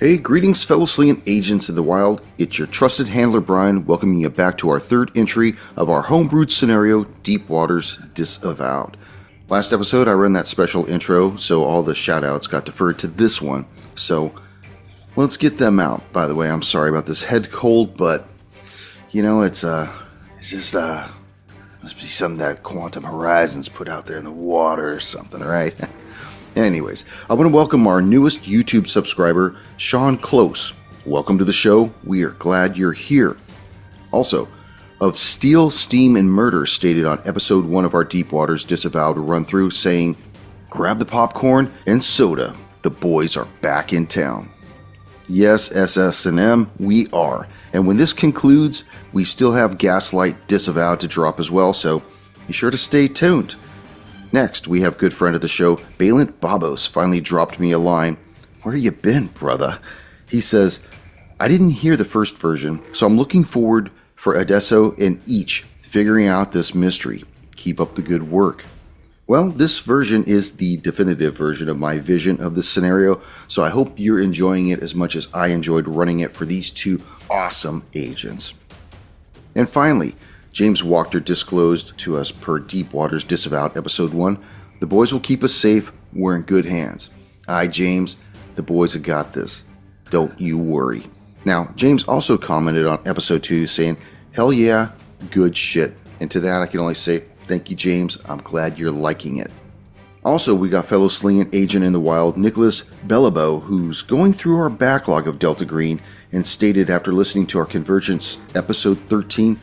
Hey, greetings fellow slinging agents in the wild. It's your trusted handler Brian, welcoming you back to our third entry of our homebrewed scenario, Deep Waters Disavowed. Last episode I ran that special intro, so all the shoutouts got deferred to this one. So let's get them out. By the way, I'm sorry about this head cold, but you know, it's just must be something that Quantum Horizons put out there in the water or something, right? Anyways, I want to welcome our newest YouTube subscriber, Sean Close. Welcome to the show. We are glad you're here. Also, of Steel, Steam, and Murder stated on episode 1 of our Deep Waters Disavowed run-through, saying, grab the popcorn and soda. The boys are back in town. Yes, SS&M, we are. And when this concludes, we still have Gaslight Disavowed to drop as well, so be sure to stay tuned. Next, we have good friend of the show, Balint Babos, finally dropped me a line. Where you been, brother? He says, I didn't hear the first version, so I'm looking forward for Adesso and each figuring out this mystery. Keep up the good work. Well, this version is the definitive version of my vision of this scenario, so I hope you're enjoying it as much as I enjoyed running it for these two awesome agents. And finally, James Wachter disclosed to us per Deep Waters Disavowed episode 1, the boys will keep us safe, we're in good hands. Aye, James, the boys have got this. Don't you worry. Now, James also commented on episode 2 saying, hell yeah, good shit. And to that I can only say, thank you, James, I'm glad you're liking it. Also, we got fellow slinging agent in the wild, Nicholas Bellabo, who's going through our backlog of Delta Green and stated after listening to our Convergence episode 13,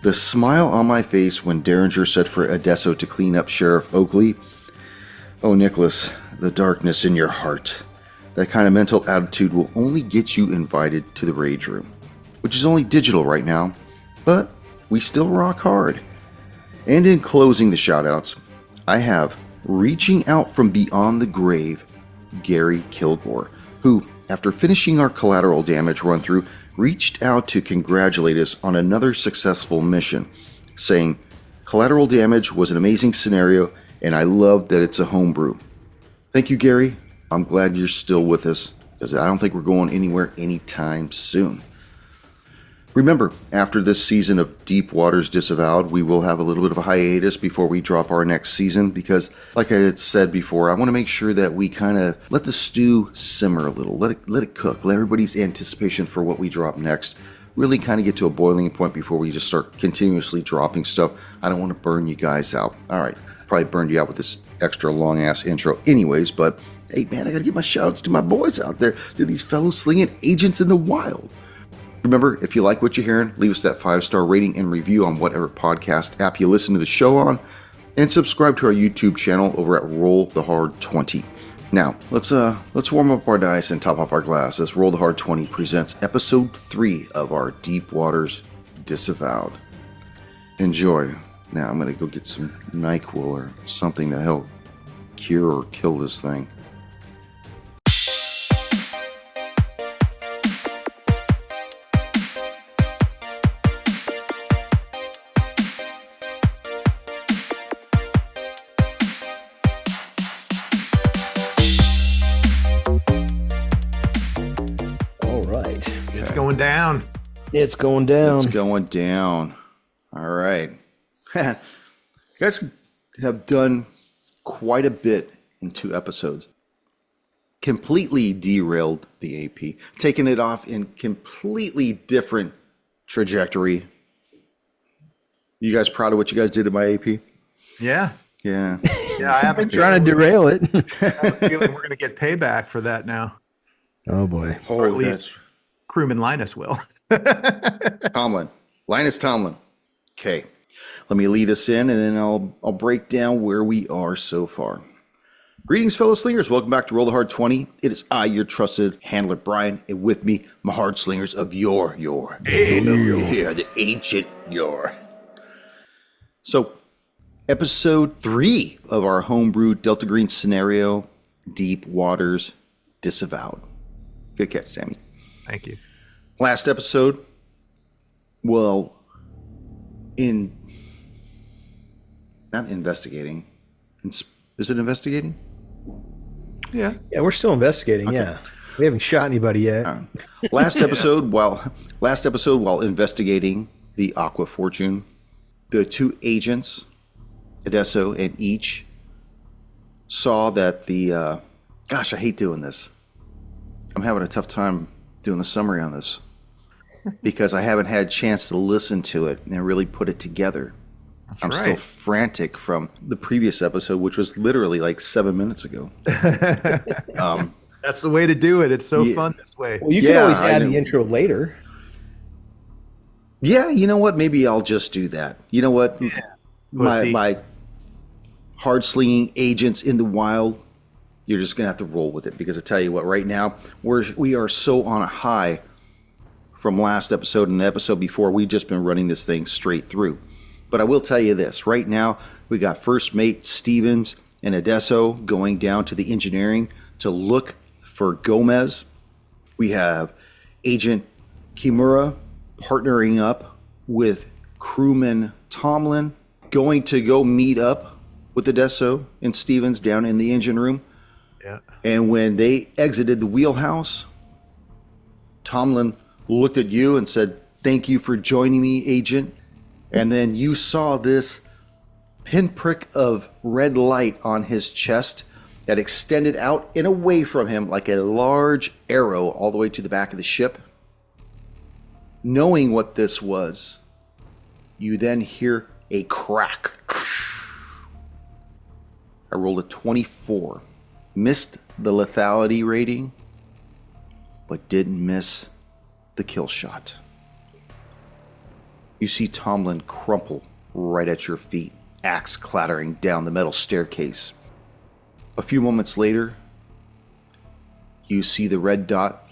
the smile on my face when Derringer said for Adesso to clean up Sheriff Oakley. Oh, Nicholas, the darkness in your heart. That kind of mental attitude will only get you invited to the Rage Room, which is only digital right now, but we still rock hard. And in closing the shoutouts, I have reaching out from beyond the grave, Gary Kilgore, who, after finishing our collateral damage run through, reached out to congratulate us on another successful mission, saying, collateral damage was an amazing scenario and I love that it's a homebrew. Thank you, Gary. I'm glad you're still with us because I don't think we're going anywhere anytime soon. Remember, after this season of Deep Waters Disavowed, we will have a little bit of a hiatus before we drop our next season because, like I had said before, I want to make sure that we kind of let the stew simmer a little, let it cook, let everybody's anticipation for what we drop next really kind of get to a boiling point before we just start continuously dropping stuff. I don't want to burn you guys out. All right, probably burned you out with this extra long-ass intro anyways, but hey, man, I got to give my shout-outs to my boys out there, to these fellow slinging agents in the wild. Remember, if you like what you're hearing, leave us that 5-star rating and review on whatever podcast app you listen to the show on, and subscribe to our YouTube channel over at Roll the Hard 20. Now, let's warm up our dice and top off our glass as Roll the Hard 20 presents episode 3 of our Deep Waters Disavowed. Enjoy. Now, I'm gonna go get some NyQuil or something to help cure or kill this thing. Going down. It's going down. It's going down. All right. You guys have done quite a bit in 2 episodes. Completely derailed the AP. Taken it off in completely different trajectory. You guys proud of what you guys did in my AP? Yeah. Yeah. Yeah, I haven't trying to derail it. I have a feeling we're going to get payback for that now. Oh, boy. Or at least crewman Linus will. Linus Tomlin. Okay, let me lead us in, and then I'll break down where we are so far. Greetings, fellow slingers. Welcome back to Roll the Hard 20. It is I, your trusted handler, Brian, and with me, my hard slingers of your, the ancient yore. So, episode 3 of our homebrew Delta Green scenario, Deep Waters Disavowed. Good catch, Sammy. Thank you. Last episode, well, not investigating. Is it investigating? Yeah, we're still investigating, okay. Yeah. We haven't shot anybody yet. Last episode, while investigating the Aqua Fortune, the two agents, Adesso and Each, saw that the gosh, I hate doing this. I'm having a tough time doing the summary on this because I haven't had a chance to listen to it and really put it together. I'm still frantic from the previous episode, which was literally like 7 minutes ago. That's the way to do it. It's so fun this way. Well, you can always add the intro later. Yeah, you know what? Maybe I'll just do that. You know what? Yeah. My hard-slinging agents in the wild, you're just going to have to roll with it because I tell you what, right now, we are so on a high from last episode and the episode before. We've just been running this thing straight through. But I will tell you this. Right now, we got First Mate Stevens and Adesso going down to the engineering to look for Gomez. We have Agent Kimura partnering up with crewman Tomlin, going to go meet up with Adesso and Stevens down in the engine room. Yeah. And when they exited the wheelhouse, Tomlin looked at you and said, "Thank you for joining me, Agent." And then you saw this pinprick of red light on his chest that extended out and away from him like a large arrow all the way to the back of the ship. Knowing what this was, you then hear a crack. I rolled a 24. Missed the lethality rating, but didn't miss the kill shot. You see Tomlin crumple right at your feet, axe clattering down the metal staircase. A few moments later, you see the red dot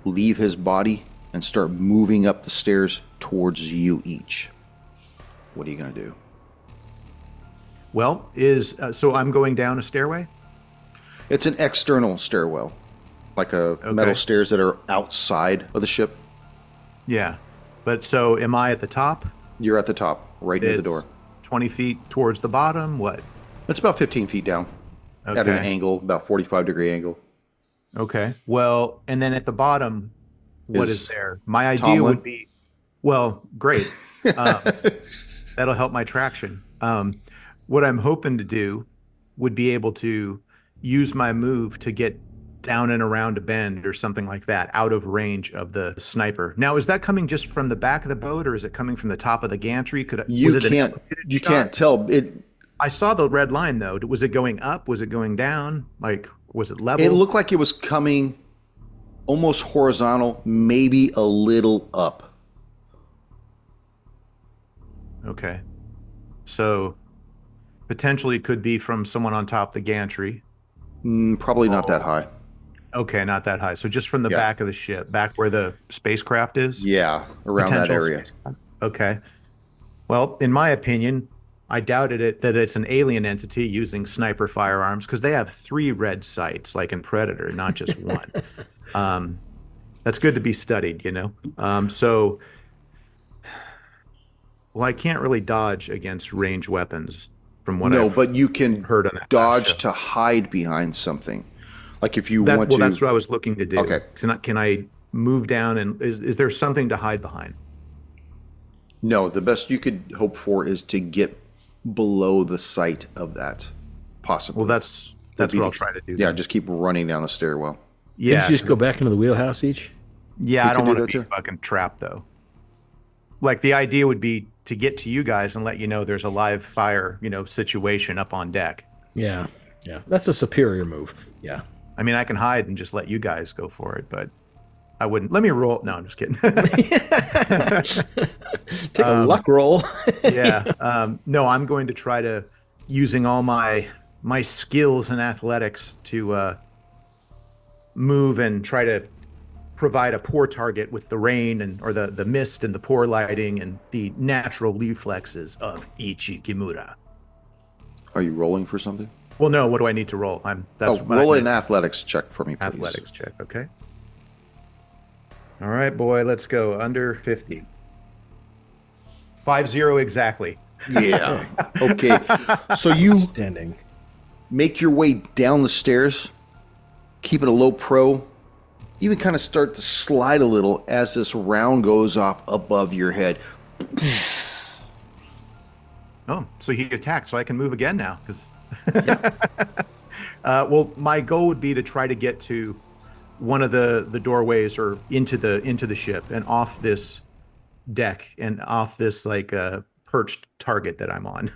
leave his body and start moving up the stairs towards you each. What are you going to do? Well, so I'm going down a stairway? It's an external stairwell, like metal stairs that are outside of the ship. Yeah. But so am I at the top? You're at the top, right near the door. 20 feet towards the bottom? What? It's about 15 feet down at an angle, about 45-degree angle. Okay. Well, and then at the bottom, what is there? My idea Tomlin? would be, well, great. That'll help my traction. What I'm hoping to do would be able to use my move to get down and around a bend or something like that, out of range of the sniper. Now, is that coming just from the back of the boat, or is it coming from the top of the gantry? You can't tell. I saw the red line though. Was it going up? Was it going down? Like, was it level? It looked like it was coming almost horizontal, maybe a little up. Okay. So potentially it could be from someone on top of the gantry. Probably not that high. Okay, not that high. So just from the back of the ship, back where the spacecraft is? Yeah, around that area. Spacecraft. Okay. Well, in my opinion, I doubted that it's an alien entity using sniper firearms because they have 3 red sights, like in Predator, not just one. That's good to be studied, you know? Well, I can't really dodge against range weapons from what I've but you can heard on that dodge to hide behind something. Like if you want to... Well, that's what I was looking to do. Okay. Can I move down and is there something to hide behind? No, the best you could hope for is to get below the sight of that, possibly. Well, that's what I'll try to do. Yeah, just keep running down the stairwell. Yeah. Can't you just go back into the wheelhouse each? Yeah, I don't want to be fucking trapped, though. Like, the idea would be to get to you guys and let you know there's a live fire, situation up on deck. Yeah. That's a superior move. Yeah. I mean, I can hide and just let you guys go for it, but I wouldn't. Let me roll. No, I'm just kidding. Take a luck roll. Yeah. No, I'm going to try to, using all my skills and athletics, to move and try to provide a poor target with the rain or the mist and the poor lighting and the natural reflexes of Ichi Kimura. Are you rolling for something? Well, no. What do I need to roll? Roll an athletics check for me, please. Athletics check. Okay. All right, boy. Let's go. Under 50. 50 exactly. Yeah. Okay. So you Standing. make your way down the stairs keep it a low pro, even kind of start to slide a little as this round goes off above your head. Oh, so he attacked, so I can move again now. Because, well, my goal would be to try to get to one of the doorways or into the ship and off this deck and off this perched target that I'm on.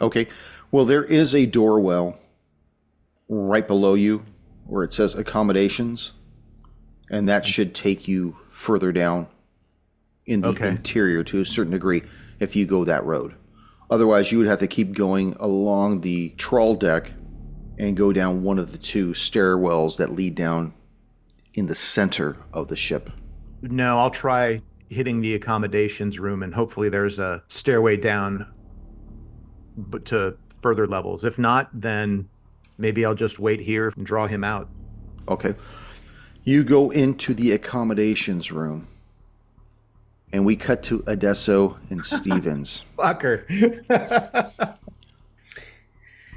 Okay. Well, there is a doorwell right below you where it says accommodations, and that should take you further down in the interior to a certain degree if you go that road. Otherwise, you would have to keep going along the trawl deck and go down one of the two stairwells that lead down in the center of the ship. No, I'll try hitting the accommodations room, and hopefully there's a stairway down but to further levels. If not, then maybe I'll just wait here and draw him out. Okay. You go into the accommodations room, and we cut to Adesso and Stevens. Fucker.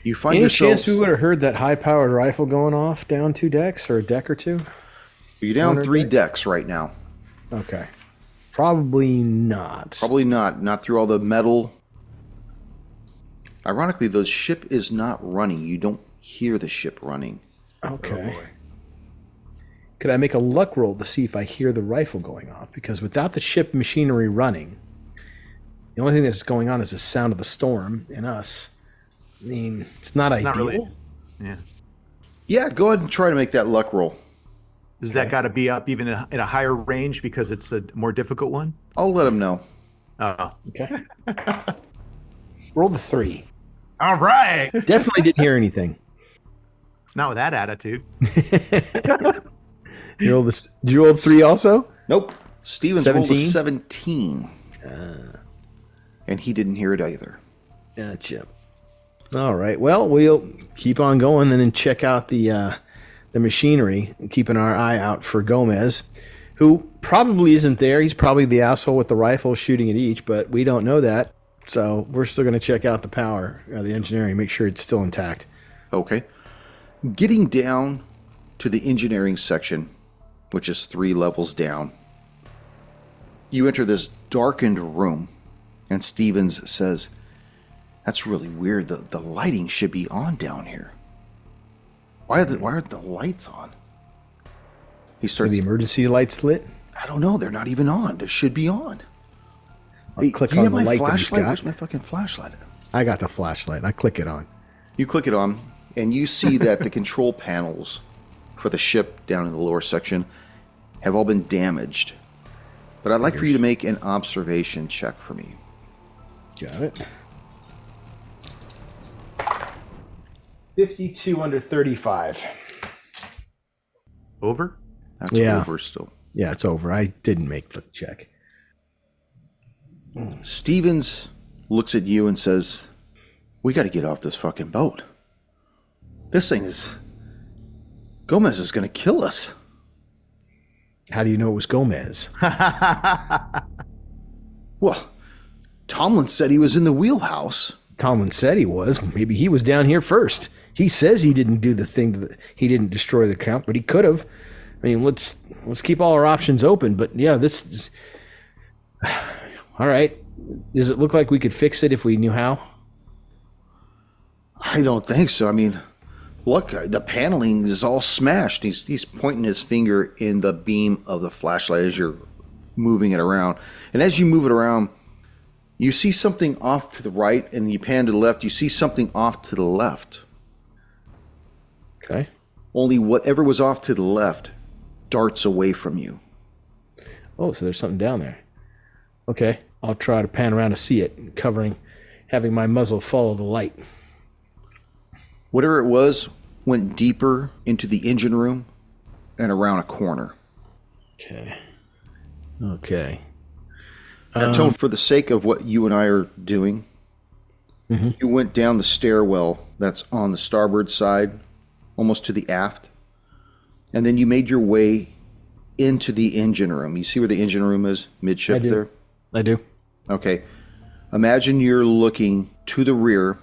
You find Any yourselves... chance we would have heard that high-powered rifle going off down 2 decks or a deck or 2? You're down 3 decks right now. Okay. Probably not. Probably not. Not through all the metal. Ironically, the ship is not running. You don't hear the ship running. Okay. Oh, could I make a luck roll to see if I hear the rifle going off? Because without the ship machinery running, the only thing that's going on is the sound of the storm and us. I mean, it's not ideal. Not really. Yeah. Yeah, go ahead and try to make that luck roll. Does that got to be up even at a higher range because it's a more difficult one? I'll let him know. Oh. Okay. Roll the 3. All right. Definitely didn't hear anything. Not with that attitude. Did you roll 3 also? Nope. Stevens 17? rolled a 17. And he didn't hear it either. Gotcha. All right. Well, we'll keep on going and then check out the machinery, keeping our eye out for Gomez, who probably isn't there. He's probably the asshole with the rifle shooting at each, but we don't know that. So we're still going to check out the power, the engineering, make sure it's still intact. Okay. Getting down to the engineering section, which is 3 levels down, you enter this darkened room, and Stevens says, "That's really weird. The lighting should be on down here. Why aren't the lights on?" He starts. Are the emergency lights lit? I don't know. They're not even on. They should be on. I'll click on the light that he's got. Where's my fucking flashlight? I got the flashlight. I click it on. You click it on, and you see that the control panels for the ship down in the lower section have all been damaged. But I'd like for you to make an observation check for me. Got it. 52 under 35. Over? That's over still. Yeah, it's over. I didn't make the check. Stevens looks at you and says, "We got to get off this fucking boat. This thing is... Gomez is going to kill us." How do you know it was Gomez? Well, Tomlin said he was in the wheelhouse. Tomlin said he was. Maybe he was down here first. He says he didn't do the thing he didn't destroy the camp, but he could have. I mean, let's keep all our options open. But yeah, this is... All right. Does it look like we could fix it if we knew how? I don't think so. I mean, look, the paneling is all smashed. He's pointing his finger in the beam of the flashlight as you're moving it around. And as you move it around, you see something off to the right, and you pan to the left, you see something off to the left. Okay. Only whatever was off to the left darts away from you. Oh, so there's something down there. Okay. I'll try to pan around to see it, having my muzzle follow the light. Whatever it was went deeper into the engine room and around a corner. Okay. Tone, for the sake of what you and I are doing, you went down the stairwell that's on the starboard side, almost to the aft, and then you made your way into the engine room. You see where the engine room is, midship there? I do. Okay. Imagine you're looking to the rear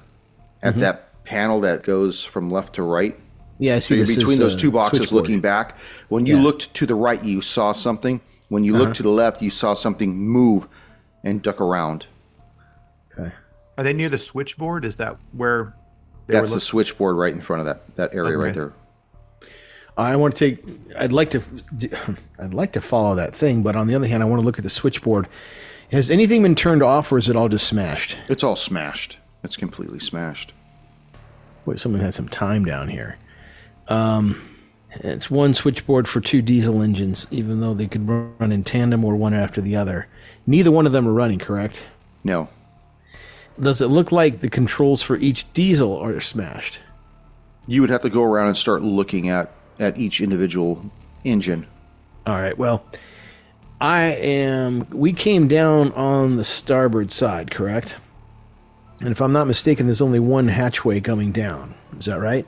at that panel that goes from left to right. Yeah, I So see. you're This between is, those two boxes switchboard. looking back. When you Yeah. looked to the right, you saw something. When you looked to the left, you saw something move and duck around. Okay. Are they near the switchboard? Is that where they That's were the switchboard right in front of that area right Okay. there. I want to take. I'd like to follow that thing, but on the other hand, I want to look at the switchboard. Has anything been turned off, or is it all just smashed? It's all smashed. It's completely smashed. Wait, someone had some time down here. It's one switchboard for 2 diesel engines, even though they could run in tandem or one after the other. Neither one of them are running, correct? No. Does it look like the controls for each diesel are smashed? You would have to go around and start looking at each individual engine. All right, well, we came down on the starboard side, correct? And if I'm not mistaken, there's only one hatchway coming down. Is that right?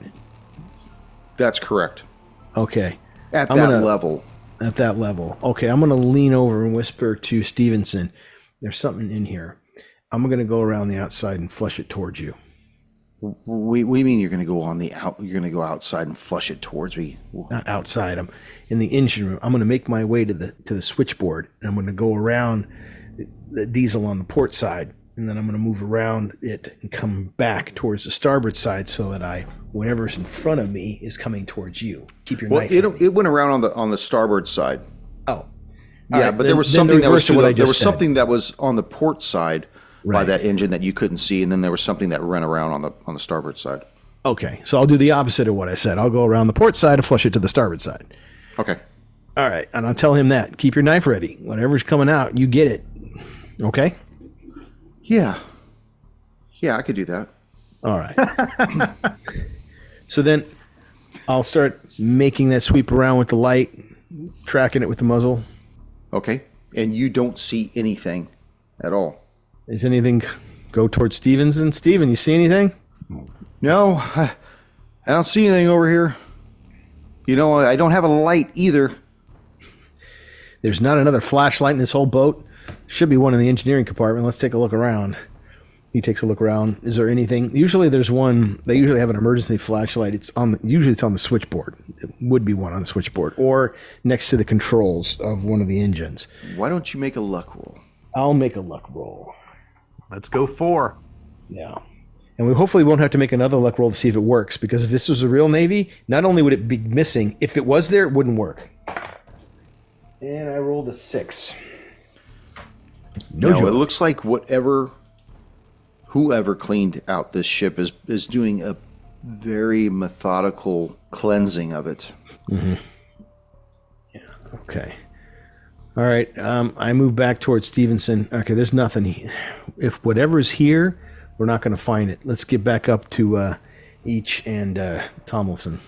That's correct. Okay. At I'm that gonna- level. At that level. Okay, I'm going to lean over and whisper to Stevenson, there's something in here. I'm going to go around the outside and flush it towards you. We mean you're going to go you're going to go outside and flush it towards me. Not outside. I'm in the engine room. I'm going to make my way to the switchboard, and I'm going to go around the diesel on the port side, and then I'm going to move around it and come back towards the starboard side so that whatever's in front of me is coming towards you. Keep your knife. It went around on the starboard side. Oh, Yeah, right, but then- there was then something that was reverse to what I there just was said. something that was on the port side by Right. that engine that you couldn't see, and then there was something that ran around on the starboard side. Okay, so I'll do the opposite of what I said. I'll go around the port side and flush it to the starboard side. Okay. All right, and I'll tell him that. Keep your knife ready. Whatever's coming out, you get it. Okay? Yeah. Yeah, I could do that. All right. So then I'll start making that sweep around with the light, tracking it with the muzzle. Okay. And you don't see anything at all. Does anything go towards Stevenson? Steven, you see anything? No, I don't see anything over here. You know, I don't have a light either. There's not another flashlight in this whole boat. Should be one in the engineering compartment. Let's take a look around. He takes a look around. Is there anything? Usually there's one. They usually have an emergency flashlight. Usually it's on the switchboard. It would be one on the switchboard or next to the controls of one of the engines. Why don't you make a luck roll? I'll make a luck roll. Let's go 4. Yeah. And we hopefully won't have to make another luck roll to see if it works, because if this was a real Navy, not only would it be missing, if it was there, it wouldn't work. And I rolled a 6. No It joke. looks like whoever cleaned out this ship is doing a very methodical cleansing of it. Okay. All right. I move back towards Stevenson. Okay, there's nothing. If whatever's here, we're not going to find it. Let's get back up to Each and Tomlinson.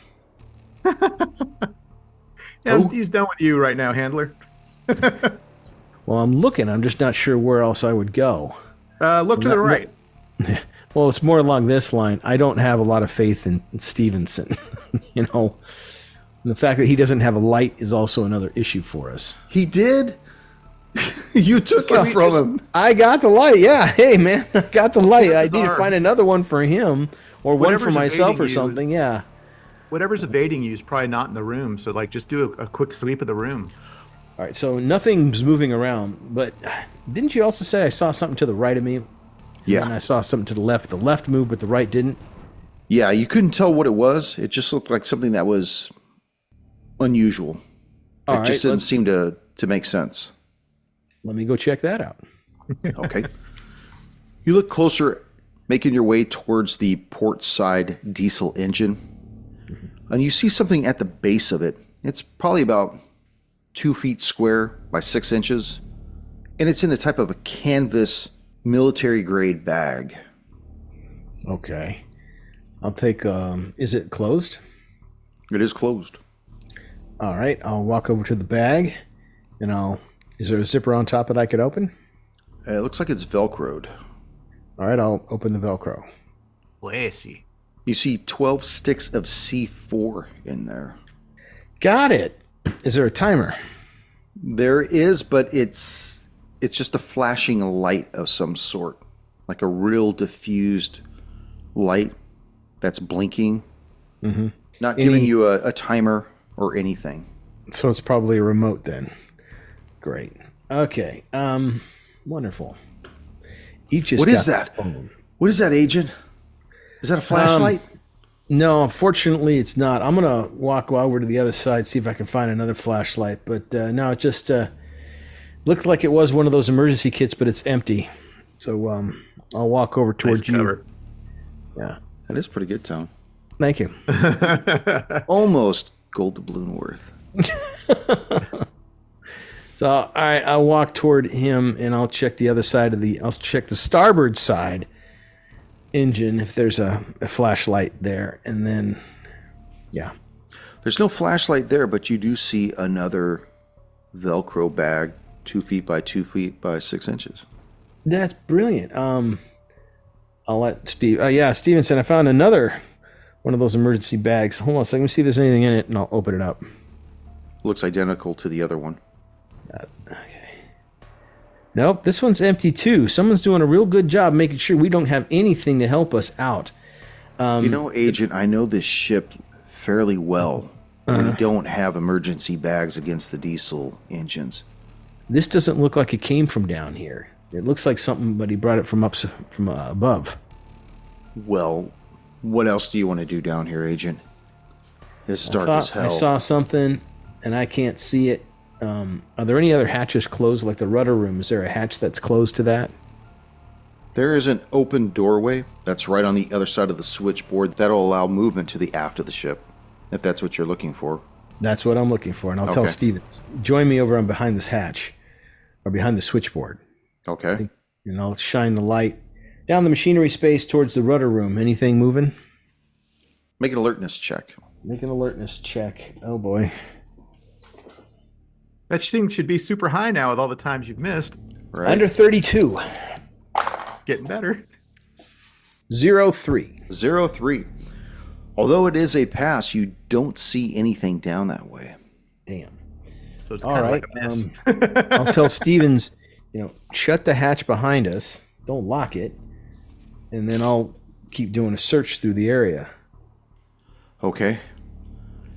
Yeah, he's done with you right now, handler. Well, I'm looking. I'm just not sure where else I would go. Look to the right. Well, it's more along this line. I don't have a lot of faith in Stevenson. You know, and the fact that he doesn't have a light is also another issue for us. He did? You took it from him. I got the light. Yeah. Hey, man, I got the light. I Chances need to are- find another one for him or one for Whatever's myself evading or you- something. Yeah. Whatever's evading you is probably not in the room. So, like, just do a quick sweep of the room. All right. So nothing's moving around, but didn't you also say I saw something to the right of me? And Yeah. I saw something to the left. The left moved, but the right didn't. Yeah, you couldn't tell what it was. It just looked like something that was unusual. All It right, just didn't let's- seem to make sense. Let me go check that out. Okay. You look closer, making your way towards the port side diesel engine, and you see something at the base of it. It's probably about 2 feet square by 6 inches, and it's in a type of a canvas military grade bag. Okay. I'll take. Is it closed? It is closed. All right. I'll walk over to the bag, and Is there a zipper on top that I could open? It looks like it's Velcroed. All right. I'll open the Velcro. Lacy. You see 12 sticks of C4 in there. Got it. Is there a timer? There is, but it's just a flashing light of some sort, like a real diffused light that's blinking. Mm-hmm. Not giving you a timer or anything. So it's probably a remote then. Great. Okay. Wonderful. Each has What is got that? What is that, Agent? Is that a flashlight? No, unfortunately, it's not. I'm gonna walk over to the other side, see if I can find another flashlight. But no, it just looked like it was one of those emergency kits, but it's empty. So I'll walk over towards you. Cover. Yeah. That is pretty good, Tom. Thank you. Almost gold doubloon worth. So, all right, I'll walk toward him and I'll check the other side I'll check the starboard side engine if there's a flashlight there. And then, yeah. There's no flashlight there, but you do see another Velcro bag, 2 feet by 2 feet by 6 inches. That's brilliant. I'll let Steve, Stevenson, I found another one of those emergency bags. Hold on a second, let me see if there's anything in it and I'll open it up. Looks identical to the other one. Okay. Nope, this one's empty too. Someone's doing a real good job making sure we don't have anything to help us out. Agent, I know this ship fairly well. We don't have emergency bags against the diesel engines. This doesn't look like it came from down here. It looks like somebody brought it from above. Well, what else do you want to do down here, Agent? It's dark as hell. I saw something, and I can't see it. Are there any other hatches closed, like the rudder room? Is there a hatch that's closed to that? There is an open doorway that's right on the other side of the switchboard that'll allow movement to the aft of the ship, if that's what you're looking for. That's what I'm looking for, and I'll tell Stevens, join me over on behind this hatch, or behind the switchboard. Okay. And I'll shine the light down the machinery space towards the rudder room. Anything moving? Make an alertness check. Make an alertness check. Oh, boy. That thing should be super high now with all the times you've missed. Right. Under 32. It's getting better. 03. 03. Although it is a pass, you don't see anything down that way. Damn. So it's All kind right. of like a mess. I'll tell Stevens, shut the hatch behind us. Don't lock it. And then I'll keep doing a search through the area. Okay.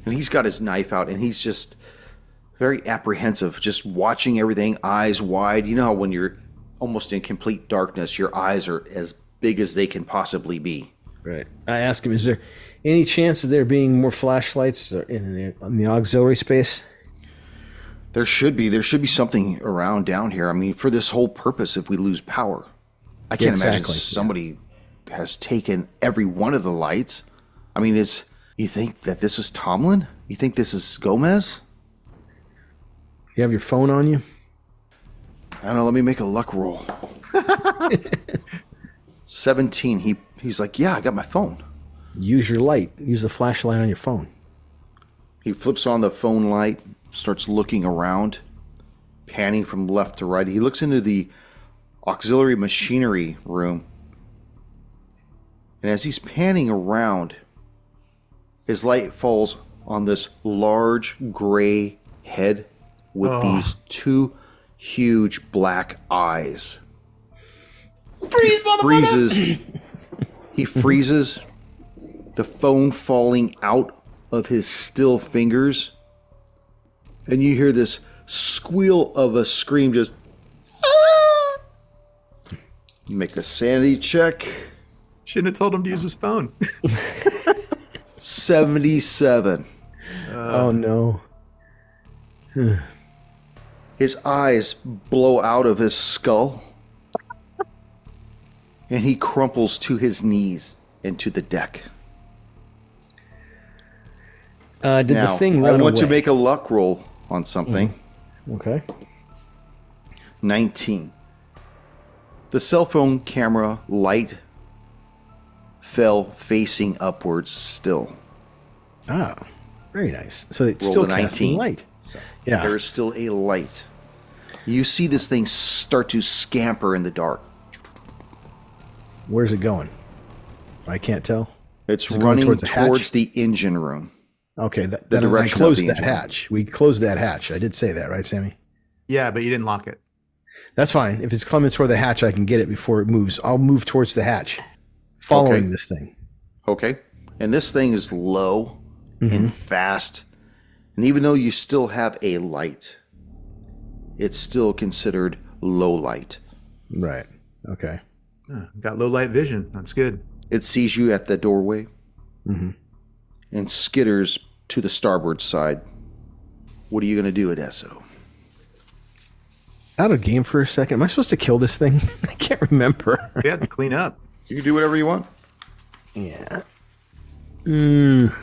And he's got his knife out, and he's just very apprehensive, just watching everything, eyes wide. You know how when you're almost in complete darkness, your eyes are as big as they can possibly be. Right. I ask him, is there any chance of there being more flashlights in the auxiliary space? There should be. There should be something around down here. I mean, for this whole purpose, if we lose power. I can't imagine somebody has taken every one of the lights. I mean, you think that this is Tomlin? You think this is Gomez? You have your phone on you? I don't know. Let me make a luck roll. 17. He's like, yeah, I got my phone. Use your light. Use the flashlight on your phone. He flips on the phone light, starts looking around, panning from left to right. He looks into the auxiliary machinery room. And as he's panning around, his light falls on this large gray head with these two huge black eyes. Freeze, motherfucker! He freezes, the phone falling out of his still fingers, and you hear this squeal of a scream, just make a sanity check. Shouldn't have told him to use his phone. 77. Oh, no. His eyes blow out of his skull, and he crumples to his knees into the deck. Did Now, the thing run I want away? to make a luck roll on something. Okay. 19. The cell phone camera light fell facing upwards still. Ah, very nice. So it's Roll still a 19. casting light. Yeah. There is still a light. You see this thing start to scamper in the dark. Where's it going? I can't tell. It's Is it going running towards the hatch? towards the engine room. Okay, The then I direction of closed the that engine. hatch. We closed that hatch. I did say that, right, Sammy? Yeah, but you didn't lock it. That's fine. If it's coming toward the hatch, I can get it before it moves. I'll move towards the hatch, following Okay. this thing. Okay. And this thing is low. and fast. And even though you still have a light, it's still considered low light. Right. Okay. Got low light vision. That's good. It sees you at the doorway and skitters to the starboard side. What are you going to do, Adesso? Out of game for a second. Am I supposed to kill this thing? I can't remember. We had to clean up. You can do whatever you want. Yeah.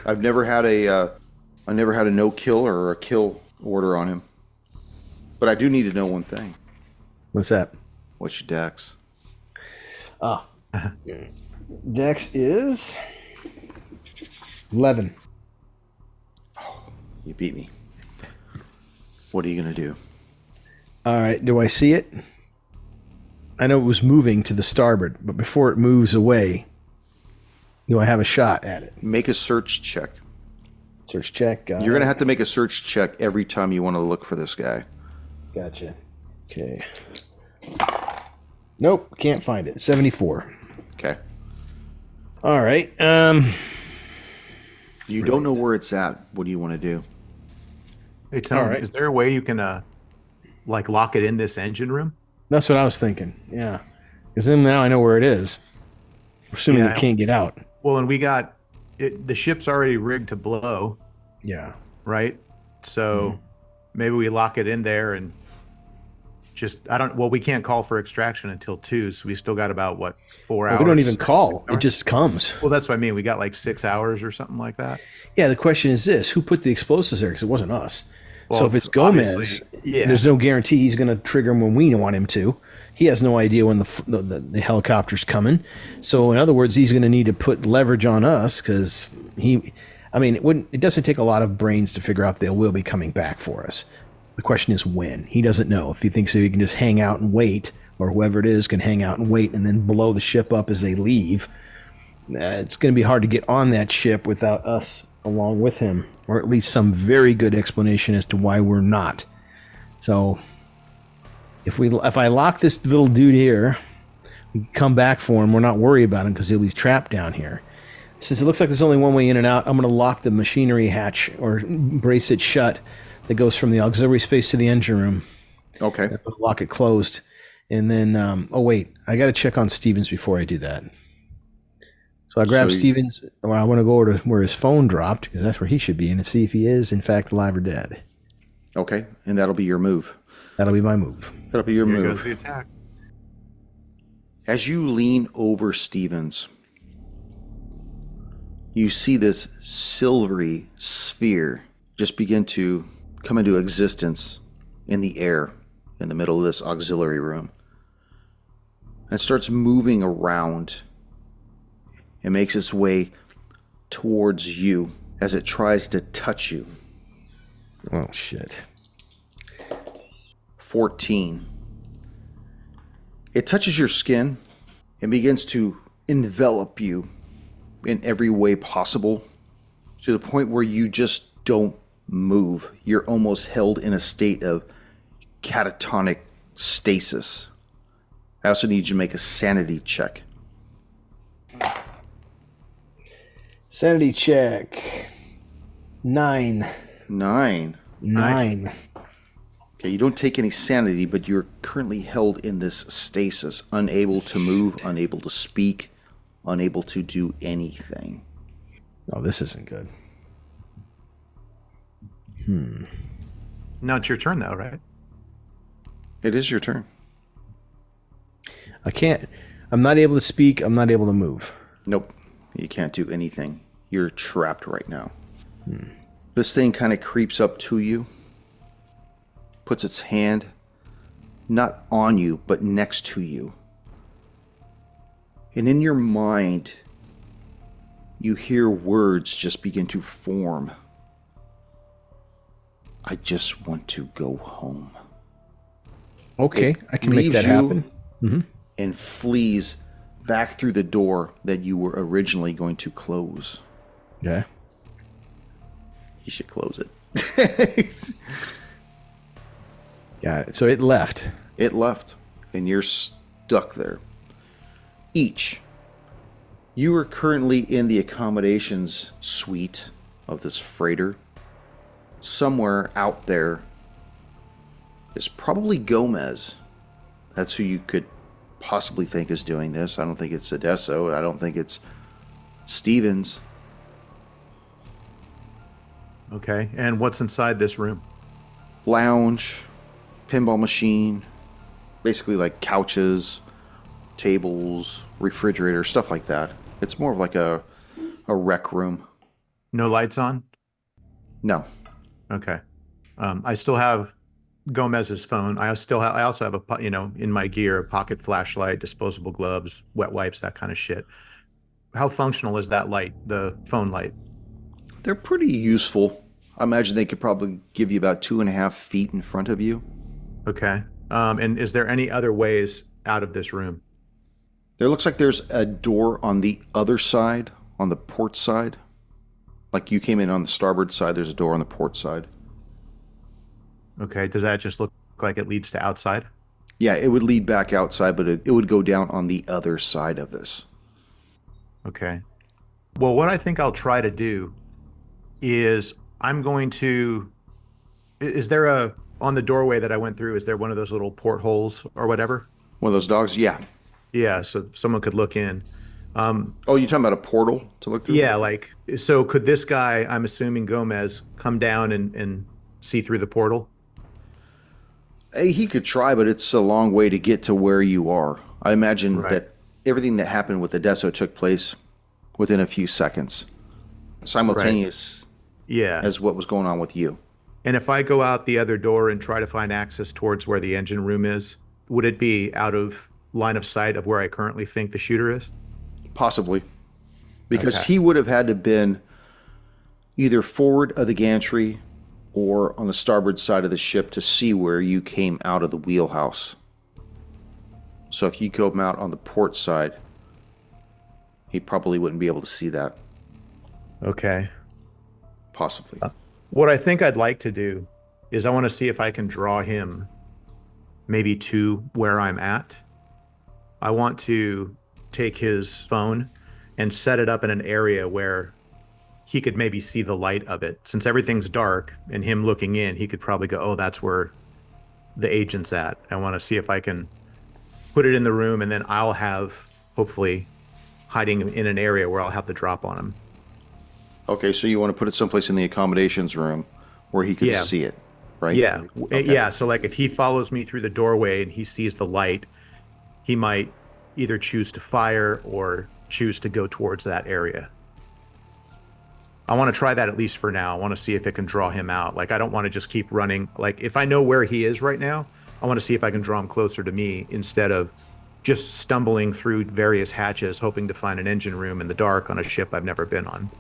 I've never had a no kill or a kill order on him. But I do need to know one thing. What's that? What's your dex? Dex is 11. You beat me. What are you going to do? All right. Do I see it? I know it was moving to the starboard, but before it moves away, do I have a shot at it? Make a search check. Search check. You're going to have to make a search check every time you want to look for this guy. Gotcha. Okay. Nope. Can't find it. 74. Okay. All right. You don't know where it's at. What do you want to do? Hey, Tom, All right. is there a way you can like lock it in this engine room? That's what I was thinking. Yeah. Because then now I know where it is. Assuming Yeah. it can't get out. Well, and we got it. The ship's already rigged to blow, Yeah. right? So maybe we lock it in there and we can't call for extraction until 2, so we still got about 4 hours. We don't even call. 6 It hours? just comes. Well, that's what I mean. We got like 6 hours or something like that. Yeah, the question is this. Who put the explosives there? Because it wasn't us. Well, So if it's Gomez, obviously, yeah. there's no guarantee he's going to trigger them when we want him to. He has no idea when the helicopter's coming. So in other words, he's going to need to put leverage on us because it doesn't take a lot of brains to figure out they will be coming back for us. The question is when. He doesn't know. If he thinks that he can just hang out and wait, or whoever it is can hang out and wait and then blow the ship up as they leave, it's going to be hard to get on that ship without us along with him, or at least some very good explanation as to why we're not. So if I lock this little dude here, we can come back for him. We're not worried about him because he's trapped down here. Since it looks like there's only one way in and out, I'm going to lock the machinery hatch or brace it shut that goes from the auxiliary space to the engine room. Okay. Lock it closed. And then, I got to check on Stevens before I do that. So I grab Stevens. I want to go over to where his phone dropped because that's where he should be and see if he is, in fact, alive or dead. Okay. And that'll be your move. That'll be my move. That'll be your Here move. goes the attack. As you lean over Stevens, you see this silvery sphere just begin to come into existence in the air in the middle of this auxiliary room. And it starts moving around. It makes its way towards you as it tries to touch you. Oh, shit. 14. It touches your skin and begins to envelop you in every way possible to the point where you just don't move. You're almost held in a state of catatonic stasis. I also need you to make a sanity check. Sanity check. 9. 9. Okay, you don't take any sanity, but you're currently held in this stasis, unable to move, unable to speak, unable to do anything. Oh, this isn't good. Now it's your turn, though, right? It is your turn. I'm not able to speak. I'm not able to move. Nope. You can't do anything. You're trapped right now. This thing kind of creeps up to you, puts its hand not on you, but next to you. And in your mind, you hear words just begin to form. I just want to go home. Okay, It I can make that leaves you happen. And flees back through the door that you were originally going to close. Yeah. You should close it. Got it. So it left. It left, and you're stuck there. You are currently in the accommodations suite of this freighter. Somewhere out there is probably Gomez. That's who you could possibly think is doing this. I don't think it's Adesso. I don't think it's Stevens. Okay. And what's inside this room? Lounge, pinball machine, basically like couches, tables, refrigerator, stuff like that. It's more of like a rec room. No lights on? No. Okay. I still have Gomez's phone. I also have in my gear, a pocket flashlight, disposable gloves, wet wipes, that kind of shit. How functional is that light, the phone light? They're pretty useful. I imagine they could probably give you about 2.5 feet in front of you. Okay. And is there any other ways out of this room? There looks like there's a door on the other side, on the port side. Like you came in on the starboard side, there's a door on the port side. Okay. Does that just look like it leads to outside? Yeah, it would lead back outside, but it would go down on the other side of this. Okay. Well, what I think I'll try to do is is there on the doorway that I went through, is there one of those little portholes or whatever? One of those dogs? Yeah. Yeah, so someone could look in. Oh, you're talking about a portal to look through? Yeah, so could this guy, I'm assuming Gomez, come down and see through the portal? Hey, he could try, but it's a long way to get to where you are. I imagine that everything that happened with Adesso took place within a few seconds. Simultaneous as what was going on with you. And if I go out the other door and try to find access towards where the engine room is, would it be out of line of sight of where I currently think the shooter is? Possibly. Because he would have had to been either forward of the gantry or on the starboard side of the ship to see where you came out of the wheelhouse. So if you go out on the port side, he probably wouldn't be able to see that. Okay. Possibly. What I think I'd like to do is I want to see if I can draw him maybe to where I'm at. I want to take his phone and set it up in an area where he could maybe see the light of it. Since everything's dark and him looking in, he could probably go, oh, that's where the agent's at. I want to see if I can put it in the room, and then I'll have, hopefully, hiding in an area where I'll have the drop on him. Okay, so you want to put it someplace in the accommodations room where he could see it, right? Yeah. Okay. Yeah, so like if he follows me through the doorway and he sees the light, he might either choose to fire or choose to go towards that area. I want to try that at least for now. I want to see if it can draw him out. Like, I don't want to just keep running. Like, if I know where he is right now, I want to see if I can draw him closer to me instead of just stumbling through various hatches, hoping to find an engine room in the dark on a ship I've never been on.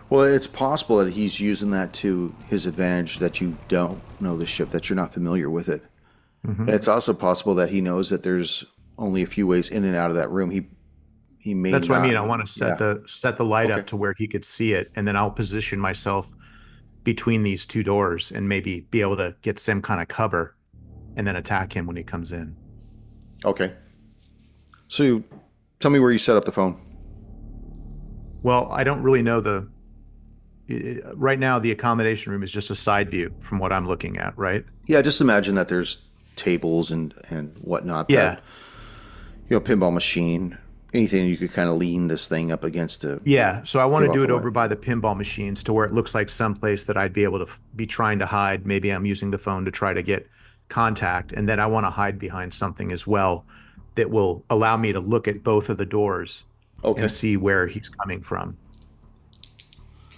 Well, it's possible that he's using that to his advantage, that you don't know the ship, that you're not familiar with it. Mm-hmm. And it's also possible that he knows that there's only a few ways in and out of that room. He may That's not. what I mean. I want to set the light up to where he could see it, and then I'll position myself between these two doors and maybe be able to get some kind of cover and then attack him when he comes in. Okay. So tell me where you set up the phone. Well, I don't really know right now the accommodation room is just a side view from what I'm looking at, right? Yeah, just imagine that there's tables and whatnot. Yeah. That, pinball machine, anything you could kind of lean this thing up against to. Yeah, so I want to do it over by the pinball machines to where it looks like someplace that I'd be able to be trying to hide. Maybe I'm using the phone to try to get contact, and then I want to hide behind something as well that will allow me to look at both of the doors and see where he's coming from.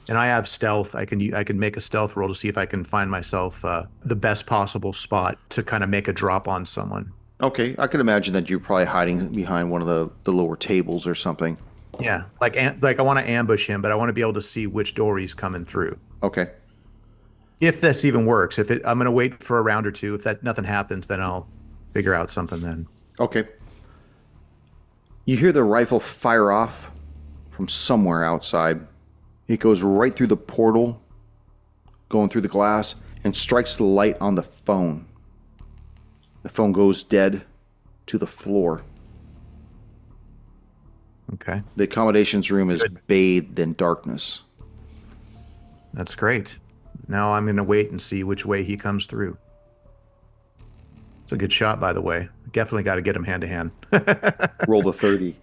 And I have stealth. I can make a stealth roll to see if I can find myself the best possible spot to kind of make a drop on someone. Okay, I can imagine that you're probably hiding behind one of the lower tables or something. Yeah, like I want to ambush him, but I want to be able to see which door he's coming through. Okay. If this even works, I'm going to wait for a round or two. If nothing happens, then I'll figure out something then. Okay. You hear the rifle fire off from somewhere outside. It goes right through the portal, going through the glass, and strikes the light on the phone. The phone goes dead to the floor. Okay. The accommodations room is bathed in darkness. That's great. Now I'm going to wait and see which way he comes through. It's a good shot, by the way. Definitely got to get him hand to hand. Roll the 30.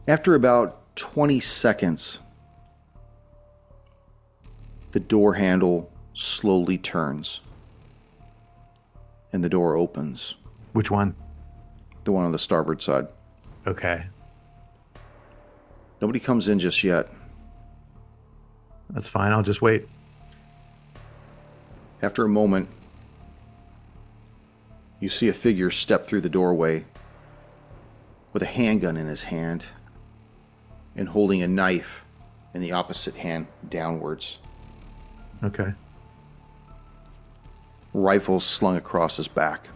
After about 20 seconds, the door handle slowly turns and the door opens. Which one? The one on the starboard side. Okay. Nobody comes in just yet. That's fine. I'll just wait. After a moment, you see a figure step through the doorway with a handgun in his hand and holding a knife in the opposite hand downwards. Okay. Rifle slung across his back.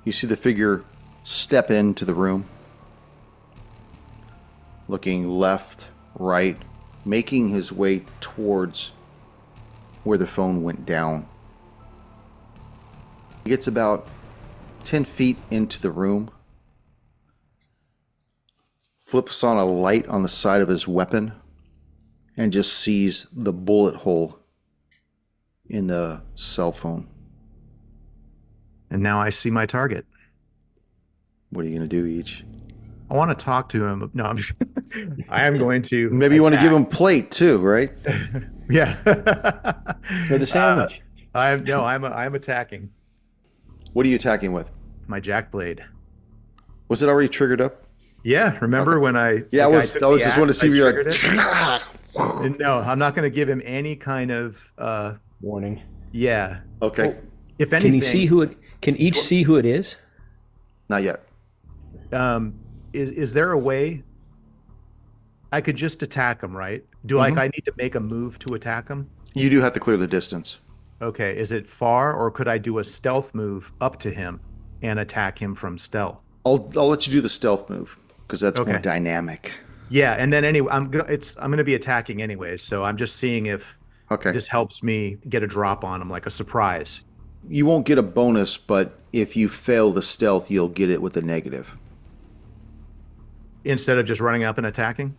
You see the figure step into the room, looking left, right, making his way towards where the phone went down. He gets about 10 feet into the room, flips on a light on the side of his weapon, and just sees the bullet hole in the cell phone. And now I see my target. What are you going to do each? I want to talk to him. No, I'm just, I am going to. Maybe you want to give him plate too, right? Yeah. For the sandwich. I'm attacking. What are you attacking with? My jack blade. Was it already triggered up? Yeah, remember when I... Yeah, I was just wanting to see if you're like... No, I'm not going to give him any kind of... Warning. Yeah. Okay. Well, if anything... Can he see who it... Can each see who it is? Not yet. Is there a way I could just attack him, right? Do I need to make a move to attack him? You do have to clear the distance. Okay. Is it far, or could I do a stealth move up to him and attack him from stealth? I'll let you do the stealth move because that's more dynamic. Yeah, and then anyway, I'm going to be attacking anyways, so I'm just seeing if this helps me get a drop on him, like a surprise. You won't get a bonus, but if you fail the stealth, you'll get it with a negative. Instead of just running up and attacking?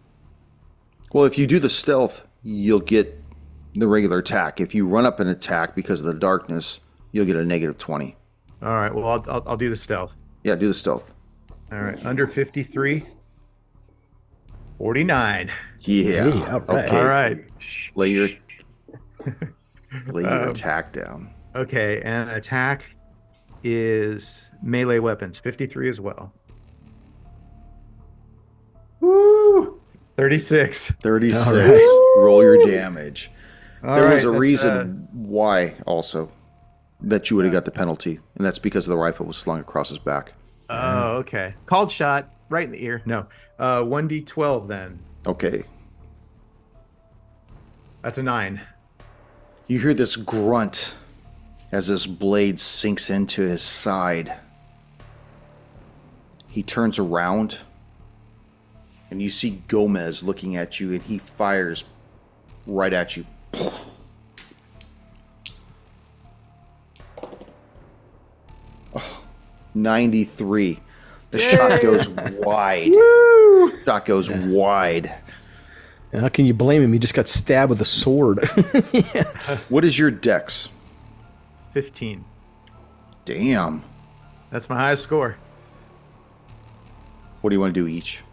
Well, if you do the stealth, you'll get the regular attack. If you run up and attack because of the darkness, you'll get a negative 20. All right, well, I'll do the stealth. Yeah, do the stealth. All right, under 53. 49. Yeah. Hey, all right. Okay. All right. Lay your attack down. Okay, and attack is melee weapons, 53 as well. Woo! 36. 36. Right. Roll your damage. There was a that's, reason why also that you would have got the penalty, and that's because the rifle was slung across his back. Oh, okay. Called shot right in the ear. No. 1d12 then. Okay. That's a 9. You hear this grunt as this blade sinks into his side. He turns around, and you see Gomez looking at you, and he fires right at you. Oh, 93. The shot goes wide. Woo! Shot goes wide. How can you blame him? He just got stabbed with a sword. What is your dex? 15. Damn. That's my highest score. What do you want to do each?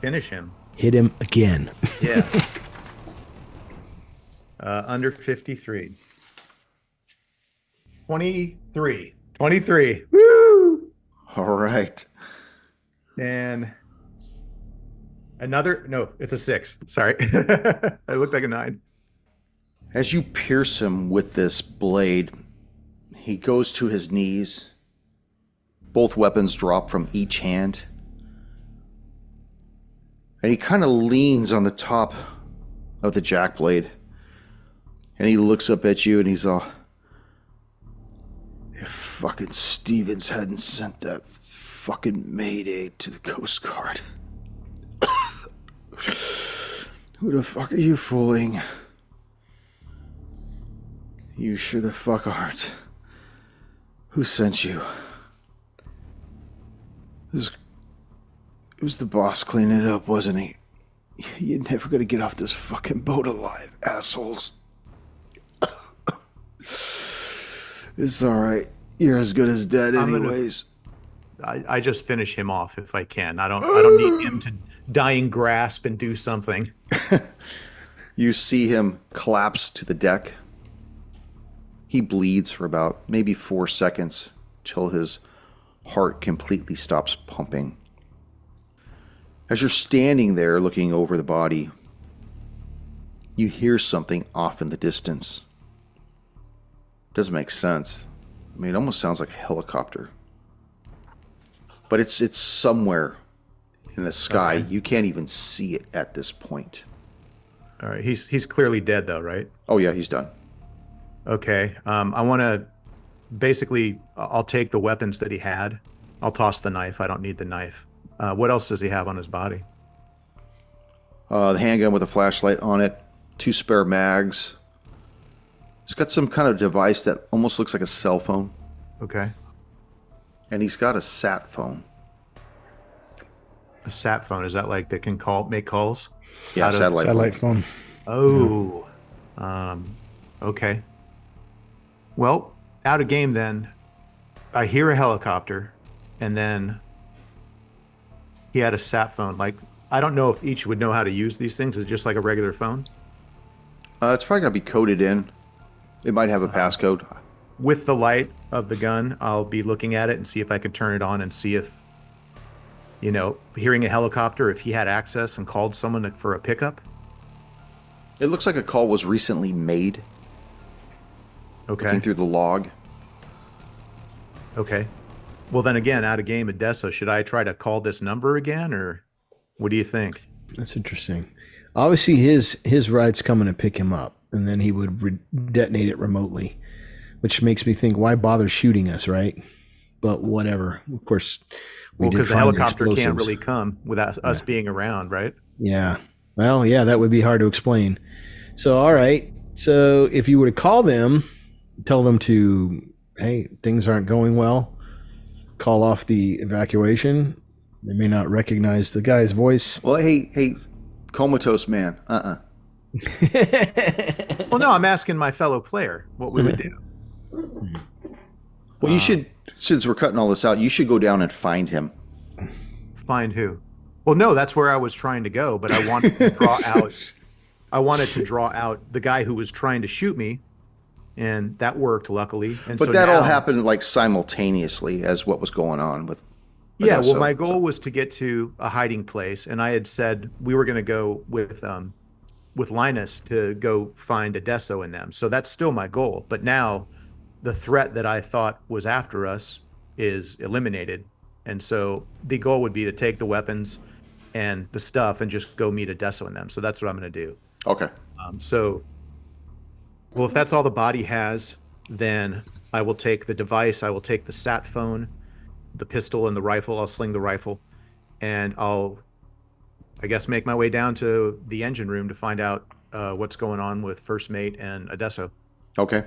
Finish him. Hit him again. Yeah. Under 53. 23. 23. Woo! All right. And another, no, it's a 6. Sorry. It looked like a 9. As you pierce him with this blade, he goes to his knees. Both weapons drop from each hand. And he kind of leans on the top of the jack blade. And he looks up at you and he's all, if fucking Stevens hadn't sent that fucking Mayday to the Coast Guard. Who the fuck are you fooling? You sure the fuck aren't. Who sent you? It was the boss cleaning it up, wasn't he? You're never going to get off this fucking boat alive, assholes. It's all right. You're as good as dead anyways. I just finish him off if I can. I don't need him to dying grasp and do something. You see him collapse to the deck. He bleeds for about maybe 4 seconds till his heart completely stops pumping. As you're standing there looking over the body, you hear something off in the distance. Doesn't make sense. I mean, it almost sounds like a helicopter. But it's somewhere in the sky. Okay. You can't even see it at this point. All right. He's clearly dead, though, right? Oh, yeah, he's done. Okay. I want to basically, I'll take the weapons that he had. I'll toss the knife. I don't need the knife. What else does he have on his body? The handgun with a flashlight on it, 2 spare mags. He's got some kind of device that almost looks like a cell phone. Okay. And he's got a sat phone. A sat phone, is that like that can make calls? Yeah, satellite phone. Oh. Okay. Well, out of game then. I hear a helicopter, and then he had a sat phone. Like, I don't know if each would know how to use these things. Is it just like a regular phone? It's probably going to be coded in. It might have a passcode. With the light of the gun, I'll be looking at it and see if I could turn it on and see if, hearing a helicopter, if he had access and called someone for a pickup. It looks like a call was recently made. Okay. Looking through the log. Okay. Well, then again, out of game, Odessa, should I try to call this number again, or what do you think? That's interesting. Obviously, his ride's coming to pick him up, and then he would detonate it remotely, which makes me think, why bother shooting us, right? But whatever. Of course, because the helicopter can't really come without us being around, right? Yeah. Well, yeah, that would be hard to explain. So, all right. So if you were to call them, tell them to, hey, things aren't going well, call off the evacuation. They may not recognize the guy's voice. Well, hey, comatose man. Well, no, I'm asking my fellow player what we would do. Well, you should, since we're cutting all this out, you should go down and find him. Find who? Well, no, that's where I was trying to go, but I wanted to draw out. I wanted to draw out the guy who was trying to shoot me, and that worked, luckily. And but so that now, all happened like simultaneously as what was going on with. Yeah, well, my goal was to get to a hiding place, and I had said we were going to go with Linus to go find Adesso and them. So that's still my goal. But now, the threat that I thought was after us is eliminated, and so the goal would be to take the weapons and the stuff and just go meet Adesso and them. So that's what I'm going to do. Okay. Well, if that's all the body has, then I will take the device. I will take the sat phone, the pistol, and the rifle. I'll sling the rifle, and I'll, I guess, make my way down to the engine room to find out what's going on with First Mate and Adesso. Okay.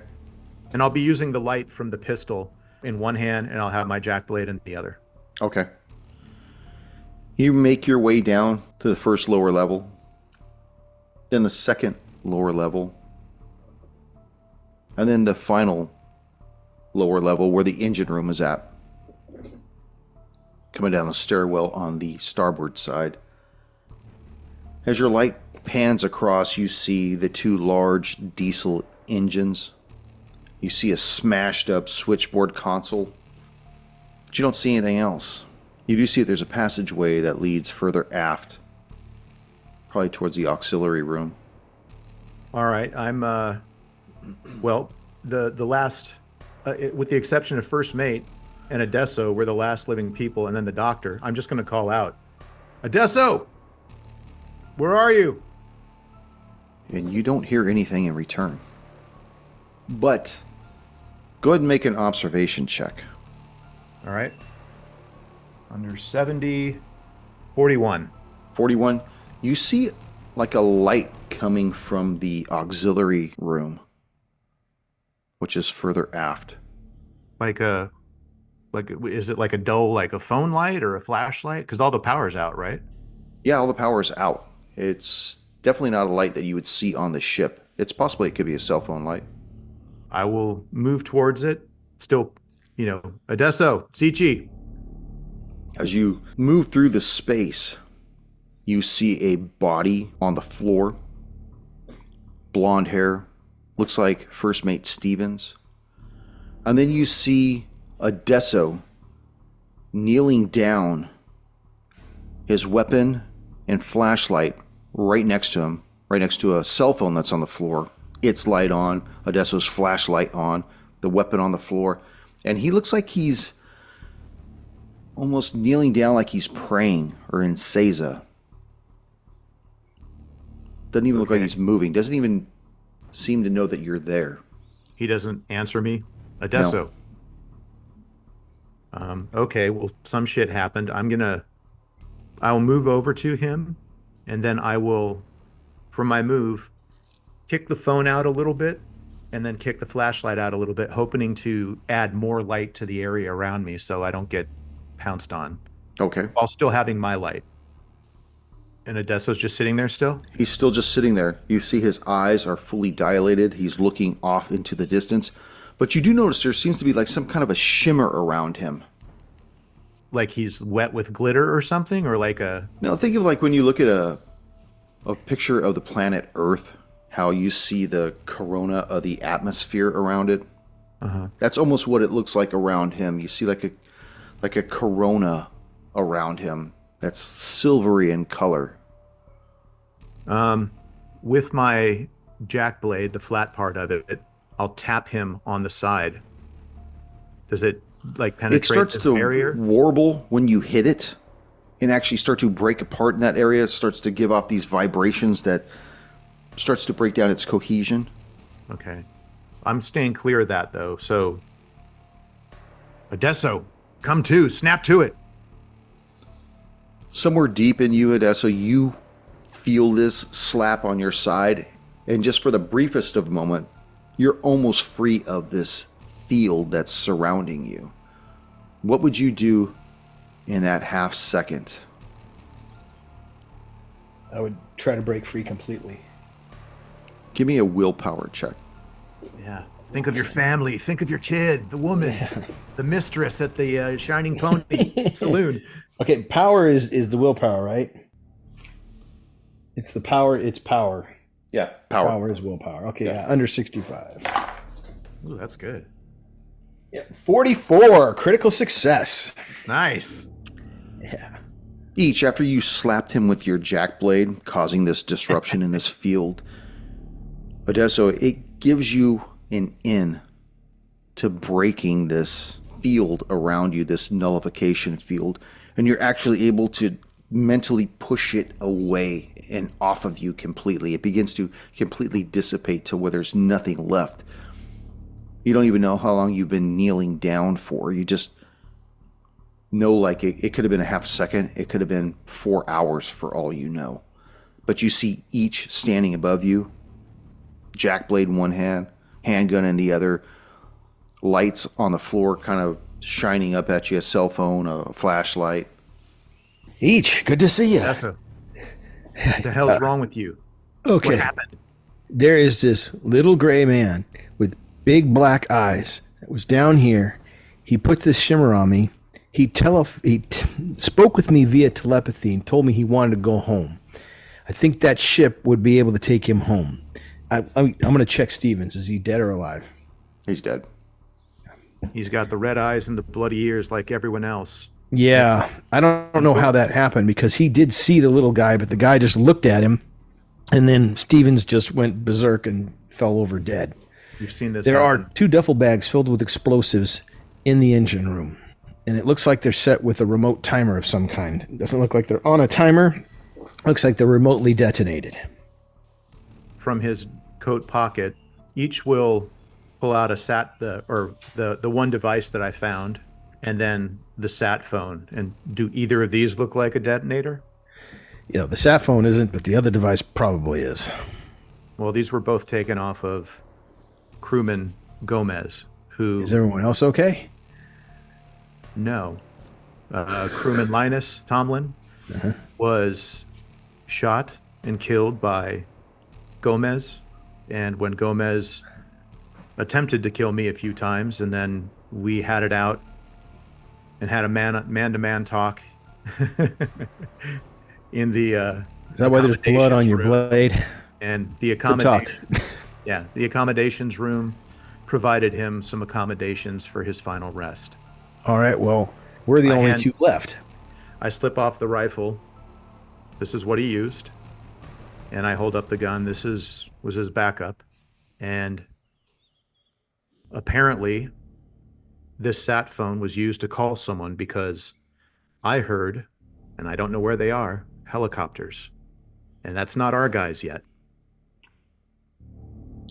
And I'll be using the light from the pistol in one hand, and I'll have my jack blade in the other. Okay. You make your way down to the first lower level, then the second lower level, and then the final lower level where the engine room is at. Coming down the stairwell on the starboard side. As your light pans across, you see the 2 large diesel engines. You see a smashed up switchboard console. But you don't see anything else. You do see that there's a passageway that leads further aft. Probably towards the auxiliary room. All right. I'm, well, the last, with the exception of First Mate and Adesso, we're the last living people, and then the doctor. I'm just going to call out, Adesso! Where are you? And you don't hear anything in return. But go ahead and make an observation check. All right. Under 70, 41. 41. You see like a light coming from the auxiliary room, which is further aft. Is it like a dull, like a phone light or a flashlight? Because all the power's out, right? Yeah, all the power's out. It's definitely not a light that you would see on the ship. It's possibly it could be a cell phone light. I will move towards it. Still, Adesso, Sichi. As you move through the space, you see a body on the floor. Blonde hair. Looks like First Mate Stevens. And then you see Adesso kneeling down, his weapon and flashlight right next to him, right next to a cell phone that's on the floor. Its light on, Adesso's flashlight on, the weapon on the floor. And he looks like he's almost kneeling down like he's praying or in Seiza. Doesn't even look like he's moving. Doesn't even seem to know that you're there. He doesn't answer me. Adesso. No. Okay, well, some shit happened. I'll move over to him, and then I will, from my move, kick the phone out a little bit, and then kick the flashlight out a little bit, hoping to add more light to the area around me so I don't get pounced on. Okay. While still having my light. And Adesso's just sitting there still? He's still just sitting there. You see his eyes are fully dilated. He's looking off into the distance. But you do notice there seems to be like some kind of a shimmer around him. Like he's wet with glitter or something? Or like a... Now think of like when you look at a picture of the planet Earth, how you see the corona of the atmosphere around it. Uh-huh. That's almost what it looks like around him. You see like a corona around him that's silvery in color. With my jack blade, the flat part of it, I'll tap him on the side. Does it like penetrate it starts to barrier? Warble when you hit it and actually start to break apart in that area. It starts to give off these vibrations that starts to break down its cohesion. Okay. I'm staying clear of that though. So Adesso, come to, snap to it. Somewhere deep in you, Adesso, you feel this slap on your side, and just for the briefest of a moment, you're almost free of this field that's surrounding you. What would you do in that half second? I would try to break free completely. Give me a willpower check. Yeah. Think of your family. Think of your kid, the woman, the mistress at the Shining Pony saloon. Okay, power is the willpower, right? It's the power. It's power. Yeah, power. Power is willpower. Okay, yeah, under 65. Ooh, that's good. Yeah, 44. Critical success. Nice. Yeah. Each, after you slapped him with your jack blade, causing this disruption in this field, Adesso, it gives you an in to breaking this field around you, this nullification field, and you're actually able to mentally push it away and off of you completely. It begins to completely dissipate to where there's nothing left. You don't even know how long you've been kneeling down for. You just know like it could have been a half second. It could have been 4 hours for all you know. But you see each standing above you, jack blade in one hand, handgun in the other, lights on the floor kind of shining up at you, a cell phone, a flashlight. Each, good to see you. What the hell's wrong with you? Okay. What happened? There is this little gray man with big black eyes that was down here. He put this shimmer on me. He spoke with me via telepathy and told me he wanted to go home. I think that ship would be able to take him home. I'm going to check Stevens. Is he dead or alive? He's dead. He's got the red eyes and the bloody ears like everyone else. Yeah, I don't know how that happened because he did see the little guy, but the guy just looked at him, and then Stevens just went berserk and fell over dead. You've seen this. There happen. are 2 duffel bags filled with explosives in the engine room, and it looks like they're set with a remote timer of some kind. It doesn't look like they're on a timer. Looks like they're remotely detonated. From his coat pocket, each will pull out the one device that I found, and then the sat phone. And do either of these look like a detonator? Yeah, the sat phone isn't, but the other device probably is. Well, these were both taken off of crewman Gomez, who... Is everyone else okay? No. Crewman Linus Tomlin was shot and killed by Gomez. And when Gomez attempted to kill me a few times, and then we had it out and had a man-to-man talk in the Is that why there's blood on your blade? And the accommodations room provided him some accommodations for his final rest. All right, well, we're the only two left. I slip off the rifle. This is what he used. And I hold up the gun. This was his backup. And apparently this sat phone was used to call someone because I heard, and I don't know where they are, helicopters. And that's not our guys yet.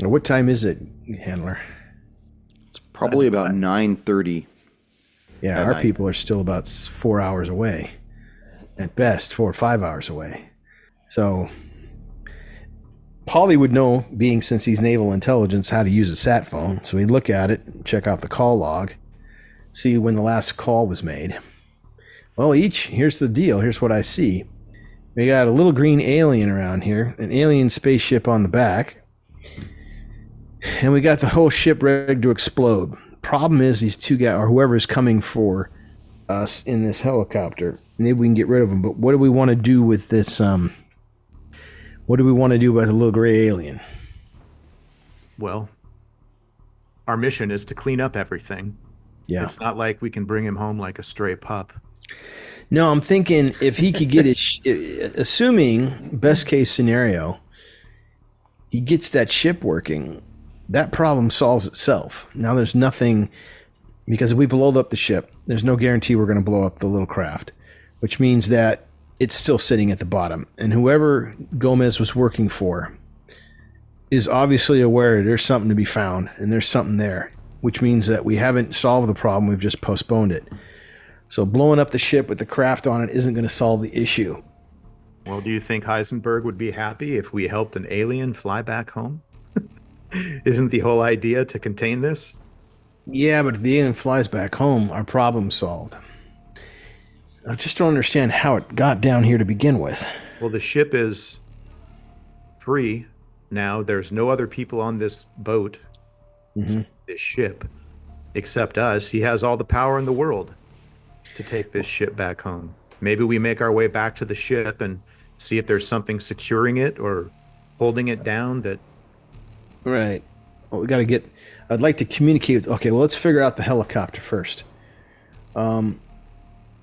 What time is it, Handler? It's probably about 9:30. Yeah, our people are still about 4 hours away. At best, 4 or 5 hours away. So Paulie would know, since he's naval intelligence, how to use a sat phone. So he'd look at it, check out the call log, see when the last call was made. Well, here's the deal. Here's what I see. We got a little green alien around here, an alien spaceship on the back, and we got the whole ship ready to explode. Problem is, these two guys, or whoever is coming for us in this helicopter, maybe we can get rid of them. But what do we want to do with this? What do we want to do about the little gray alien? Well, our mission is to clean up everything. Yeah. It's not like we can bring him home like a stray pup. No, I'm thinking if he could get his, assuming best case scenario, he gets that ship working, that problem solves itself. Now there's nothing, because if we blow up the ship, there's no guarantee we're going to blow up the little craft, which means that it's still sitting at the bottom. And whoever Gomez was working for is obviously aware there's something to be found and there's something there, which means that we haven't solved the problem. We've just postponed it. So blowing up the ship with the craft on it isn't going to solve the issue. Well, do you think Heisenberg would be happy if we helped an alien fly back home? Isn't the whole idea to contain this? Yeah, but if the alien flies back home, our problem's solved. I just don't understand how it got down here to begin with. Well, the ship is free now. There's no other people on this boat, this ship, except us. He has all the power in the world to take this ship back home. Maybe we make our way back to the ship and see if there's something securing it or holding it down that... Right. Well, we got to get... I'd like to communicate... Okay, well, let's figure out the helicopter first.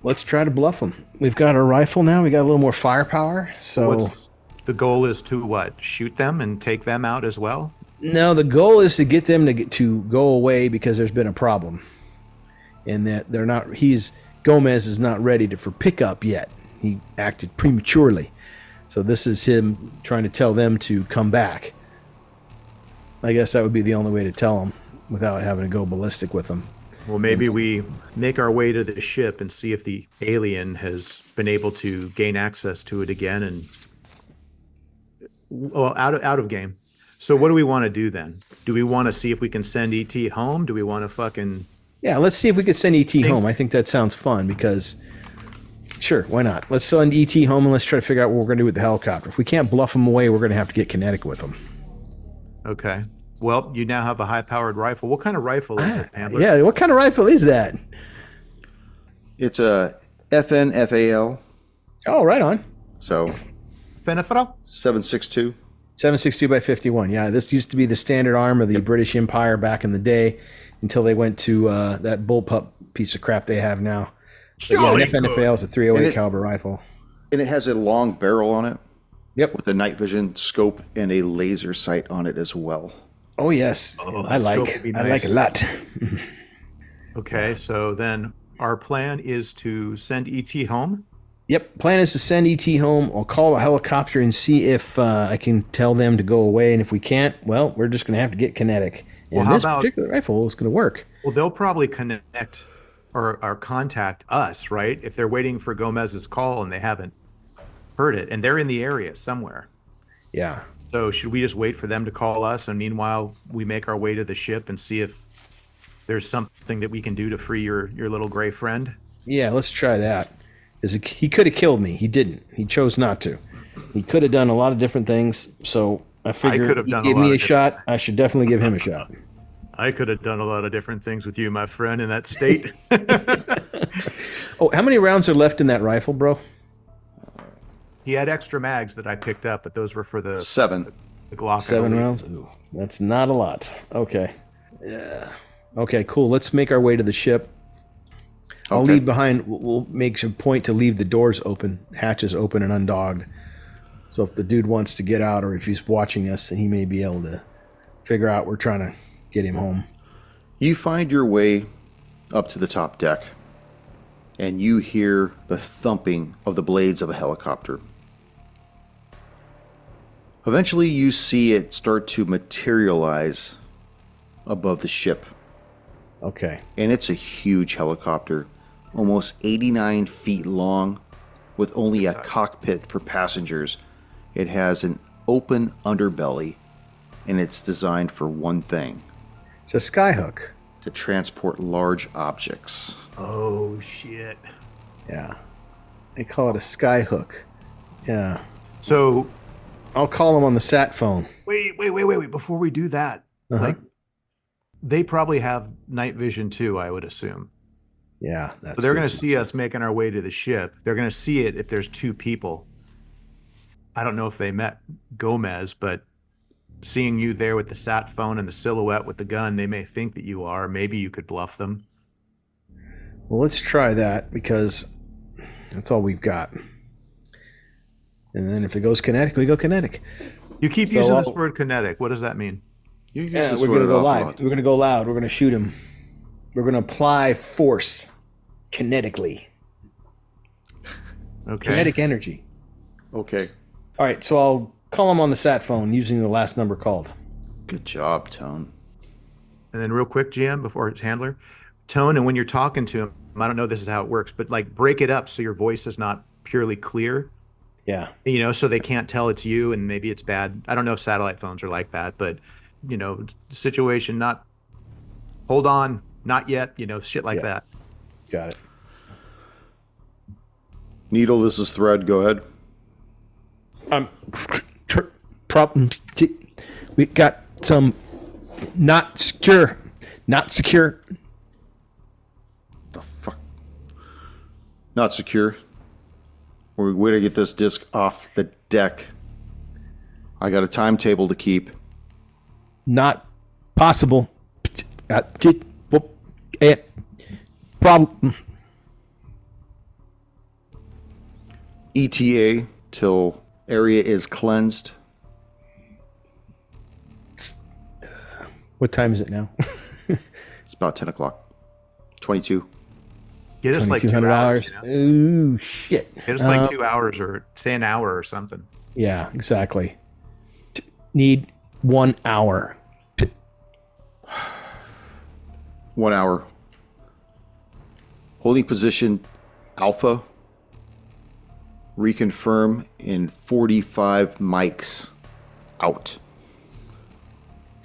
Let's try to bluff them. We've got a rifle now. We got a little more firepower. So the goal is to what? Shoot them and take them out as well? No, the goal is to get them to go away because there's been a problem. And that they're not... Gomez is not ready for pickup yet. He acted prematurely. So this is him trying to tell them to come back. I guess that would be the only way to tell them without having to go ballistic with them. Well, maybe we make our way to the ship and see if the alien has been able to gain access to it again and... Well, out of game. So what do we want to do then? Do we want to see if we can send E.T. home? Do we want to fucking... Yeah, let's see if we could send E.T. home. I think that sounds fun because, sure, why not? Let's send E.T. home and let's try to figure out what we're going to do with the helicopter. If we can't bluff them away, we're going to have to get kinetic with them. Okay. Well, you now have a high-powered rifle. What kind of rifle is it, Pandora? Yeah, what kind of rifle is that? It's a FNFAL. Oh, right on. So, Benefero? 7.62. 7.62 by 51. Yeah, this used to be the standard arm of the British Empire back in the day until they went to that bullpup piece of crap they have now. But yeah, an FNFAL is a 308 caliber rifle. And it has a long barrel on it. Yep. With a night vision scope and a laser sight on it as well. Oh, yes. I like a lot. Okay, so then our plan is to send E.T. home? Yep, plan is to send E.T. home. I'll call a helicopter and see if I can tell them to go away. And if we can't, well, we're just going to have to get kinetic. And this particular rifle is going to work. Well, they'll probably connect or contact us, right? If they're waiting for Gomez's call and they haven't heard it. And they're in the area somewhere. Yeah. So should we just wait for them to call us? And meanwhile, we make our way to the ship and see if there's something that we can do to free your little gray friend? Yeah, let's try that. He could have killed me. He didn't. He chose not to. He could have done a lot of different things, so I figured could have he done gave a lot me a of shot. I should definitely give him a shot. I could have done a lot of different things with you, my friend, in that state. Oh, how many rounds are left in that rifle, bro? He had extra mags that I picked up, but those were for the 7. Glock. 7 rounds? Ooh, that's not a lot. Okay. Yeah. Okay, cool. Let's make our way to the ship. I'll Okay. leave behind. We'll make some point to leave the doors open, hatches open and undogged. So if the dude wants to get out or if he's watching us, then he may be able to figure out we're trying to get him home. You find your way up to the top deck, and you hear the thumping of the blades of a helicopter. Eventually, you see it start to materialize above the ship, Okay. and it's a huge helicopter, almost 89 feet long, with only a cockpit for passengers. It has an open underbelly, and it's designed for one thing: It's a skyhook. to transport large objects. Oh, shit. Yeah. They call it a skyhook. Yeah. So, I'll call him on the sat phone. wait. Before we do that, Uh-huh. like, they probably have night vision too, I would assume. Yeah. That's So they're good. going to see us making our way to the ship. They're going to see it if there's 2 people. I don't know if they met Gomez, but seeing you there with the sat phone and the silhouette with the gun, they may think that you are. Maybe you could bluff them. Well, let's try that because that's all we've got. And then if it goes kinetic, we go kinetic. You keep So using this I'll- word kinetic. What does that mean? You use Yeah, this we're word going to an go awful live. lot. We're going to go loud. We're going to shoot him. We're going to apply force kinetically. Okay. Kinetic energy. Okay. All right, so I'll call him on the sat phone using the last number called. Good job, Tone. And then real quick, GM, before it's handler, tone, and when you're talking to him, I don't know if this is how it works, but like break it up so your voice is not purely clear, Yeah. so they can't tell it's you and maybe it's bad. I don't know if satellite phones are like that, but, situation, not, hold on, not yet, shit like Yeah. that. Got it. Needle, this is Thread. Go ahead. Problem. We got some not secure. Not secure. The fuck? Not secure. We're way to get this disc off the deck. I got a timetable to keep. Not possible. Problem. ETA till area is cleansed. What time is it now? It's about 10 o'clock. 22. Get us like 2 $2,200. hours. Ooh, shit. Get us like 2 hours or say an hour or something. Yeah, exactly. Need 1 hour. 1 hour. Holding position Alpha. Reconfirm in 45 mics out.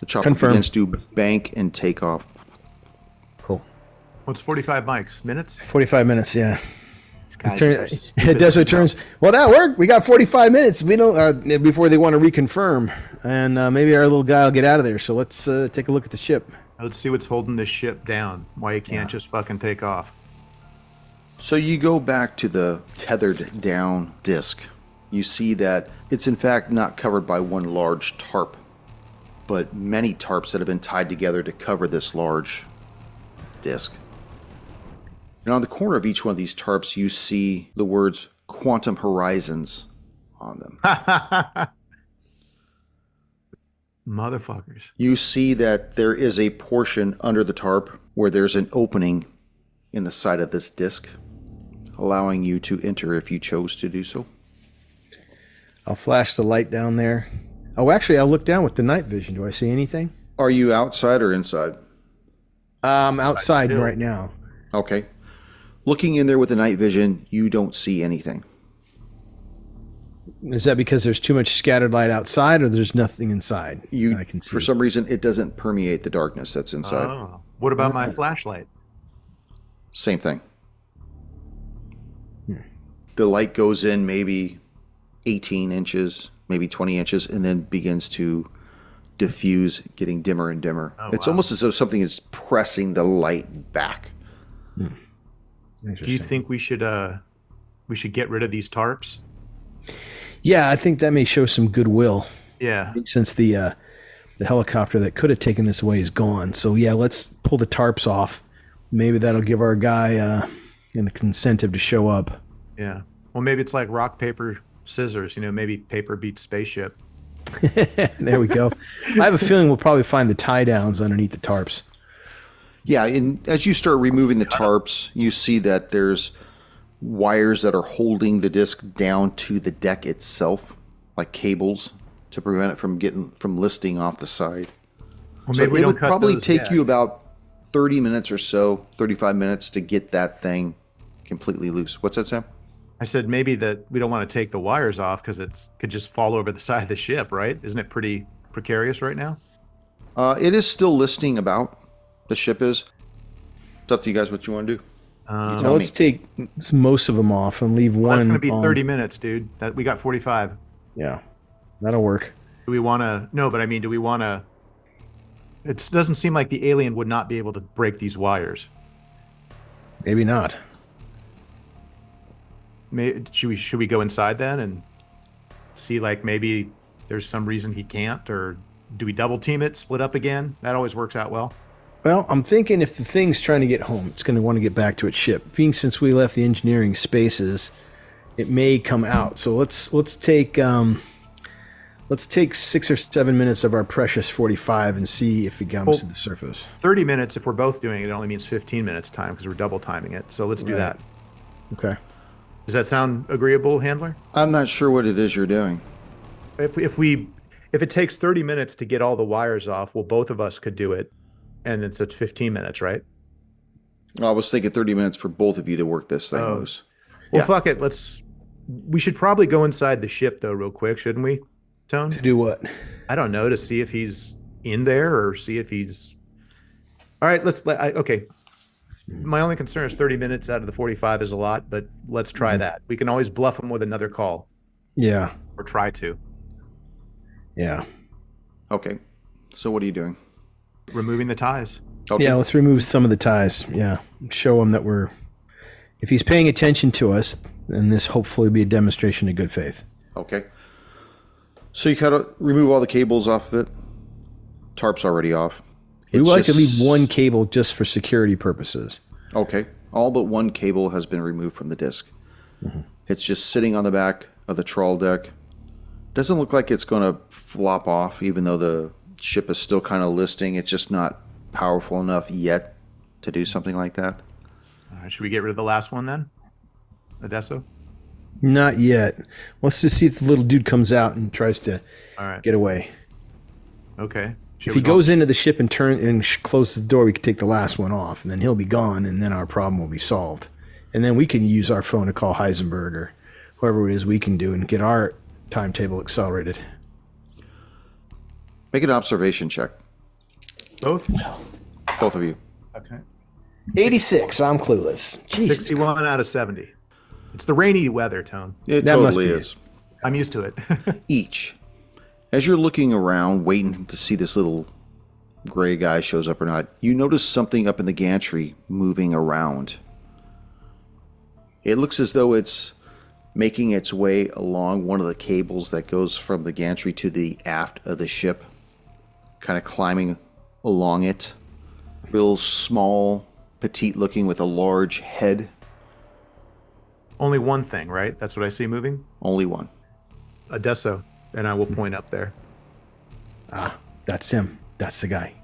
The chopper Confirm. begins to bank and take off. Cool. What's 45 mics? Minutes? 45 minutes, yeah. These guys Turn, are it stupid does as it turns. Well, that worked. We got 45 minutes. We don't before they want to reconfirm, and maybe our little guy will get out of there. So let's take a look at the ship. hell. Let's see what's holding this ship down. Why you can't just fucking take off. So you go back to the tethered down disc. You see that it's in fact not covered by one large tarp, but many tarps that have been tied together to cover this large disc. And on the corner of each one of these tarps, you see the words Quantum Horizons on them. Motherfuckers. You see that there is a portion under the tarp where there's an opening in the side of this disc, allowing you to enter if you chose to do so. I'll flash the light down there. Oh, actually, I'll look down with the night vision. Do I see anything? Are you outside or inside? Outside still. right now. Okay. Looking in there with the night vision, you don't see anything. Is that because there's too much scattered light outside, or there's nothing inside? You, I can see. for some reason, it doesn't permeate the darkness that's inside. Oh. What about my flashlight? Same thing. The light goes in maybe 18 inches, maybe 20 inches, and then begins to diffuse, getting dimmer and dimmer. It's almost as though something is pressing the light back. Do you think we should get rid of these tarps? Yeah, I think that may show some goodwill. Yeah. Since the helicopter that could have taken this away is gone. So yeah, let's pull the tarps off. Maybe that'll give our guy an incentive to show up. Yeah. Well, maybe it's like rock, paper, scissors. Maybe paper beats spaceship. There we go. I have a feeling we'll probably find the tie downs underneath the tarps. Yeah, and as you start removing the tarps, you see that there's wires that are holding the disc down to the deck itself, like cables, to prevent it from listing off the side. Well, so it would probably take you about 30 minutes or so, 35 minutes to get that thing completely loose. What's that, Sam? I said maybe that we don't want to take the wires off because it could just fall over the side of the ship, right? Isn't it pretty precarious right now? It is still listing about. The ship is. It's up to you guys what you want to do. So let's take most of them off and leave one. That's going to be 30 minutes, dude. We got 45. Yeah, that'll work. Do we want to? No, but I mean, do we want to? It doesn't seem like the alien would not be able to break these wires. Maybe not. Should we go inside then and see, like, maybe there's some reason he can't, or do we double team it, split up again? That always works out well. Well, I'm thinking if the thing's trying to get home, it's going to want to get back to its ship. Being since we left the engineering spaces, it may come out. So let's take 6 or 7 minutes of our precious 45 and see if it comes to the surface. 30 minutes if we're both doing it. It only means 15 minutes time because we're double timing it. So let's do that. Okay. Does that sound agreeable, Handler? I'm not sure what it is you're doing. If it takes 30 minutes to get all the wires off, well, both of us could do it. And it's 15 minutes, right? I was thinking 30 minutes for both of you to work this thing loose. Well, fuck it. We should probably go inside the ship, though, real quick, shouldn't we, Tone? To do what? I don't know, to see if he's in there or see if he's... All right, okay. My only concern is 30 minutes out of the 45 is a lot, but let's try that. We can always bluff him with another call. Yeah. Or try to. Yeah. Okay. So what are you doing? Removing the ties. Okay. Yeah, let's remove some of the ties. Yeah. Show him that if he's paying attention to us, then this hopefully will be a demonstration of good faith. Okay. So you kind of remove all the cables off of it. Tarp's already off. We would like to leave one cable just for security purposes. Okay. All but one cable has been removed from the disc. Mm-hmm. It's just sitting on the back of the trawl deck. Doesn't look like it's going to flop off, even though the ship is still kind of listing. It's just not powerful enough yet to do something like that. All right, should we get rid of the last one then? Adesso? Not yet. Let's just see if the little dude comes out and tries to get away. Okay. If he goes into the ship and closes the door, we can take the last one off, and then he'll be gone, and then our problem will be solved. And then we can use our phone to call Heisenberg or whoever it is we can do and get our timetable accelerated. Make an observation check. Both? Both of you. Okay. 86. I'm clueless. Jesus 61 out of 70. It's the rainy weather, Tone. It That must totally be is. I'm used to it. Each. As you're looking around, waiting to see this little gray guy shows up or not, you notice something up in the gantry moving around. It looks as though it's making its way along one of the cables that goes from the gantry to the aft of the ship, kind of climbing along it. Real small, petite looking with a large head. Only one thing, right? That's what I see moving? Only one. Adesso. And I will point up there. Ah, that's him. That's the guy.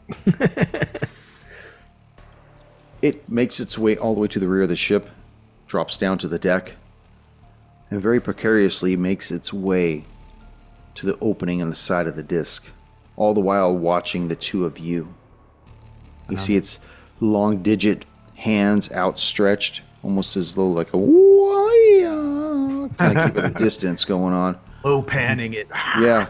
It makes its way all the way to the rear of the ship, drops down to the deck, and very precariously makes its way to the opening on the side of the disc, all the while watching the two of you. You see its long digit hands outstretched, almost as though like a wire, kind of keeping a distance going on. Low panning it. Yeah.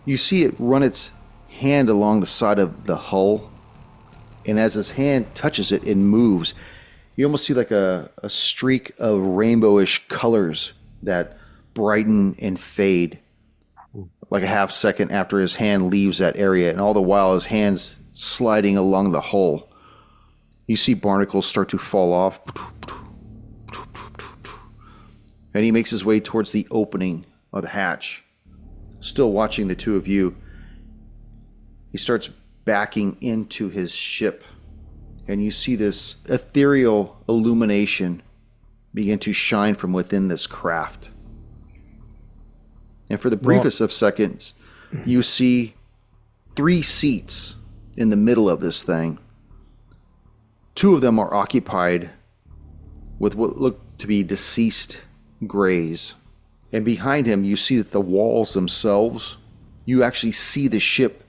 You see it run its hand along the side of the hull, and as his hand touches it, it moves. You almost see like a streak of rainbowish colors that brighten and fade like a half second after his hand leaves that area, and all the while his hand's sliding along the hull. You see barnacles start to fall off, and he makes his way towards the opening of the hatch. Still watching the two of you, he starts backing into his ship, and you see this ethereal illumination begin to shine from within this craft. And for the briefest of seconds, you see 3 seats in the middle of this thing. 2 of them are occupied with what look to be deceased Greys. And behind him, you see that the walls themselves, you actually see the ship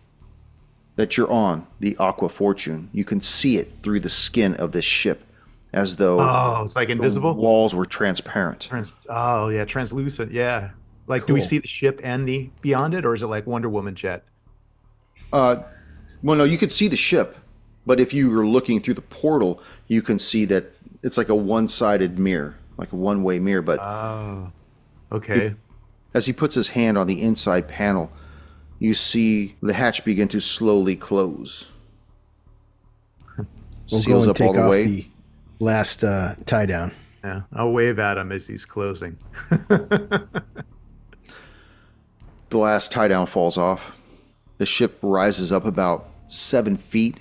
that you're on, the Aqua Fortune. You can see it through the skin of this ship, as though it's like invisible. The walls were transparent. Translucent. Yeah. Like, cool. Do we see the ship and the beyond it, or is it like Wonder Woman jet? Well, no, you could see the ship, but if you were looking through the portal, you can see that it's like a one-sided mirror, like a one-way mirror. But okay. As he puts his hand on the inside panel, you see the hatch begin to slowly close. We'll Seals go and up take all the off way. the last tie down. Yeah, I'll wave at him as he's closing. The last tie down falls off. The ship rises up about 7 feet,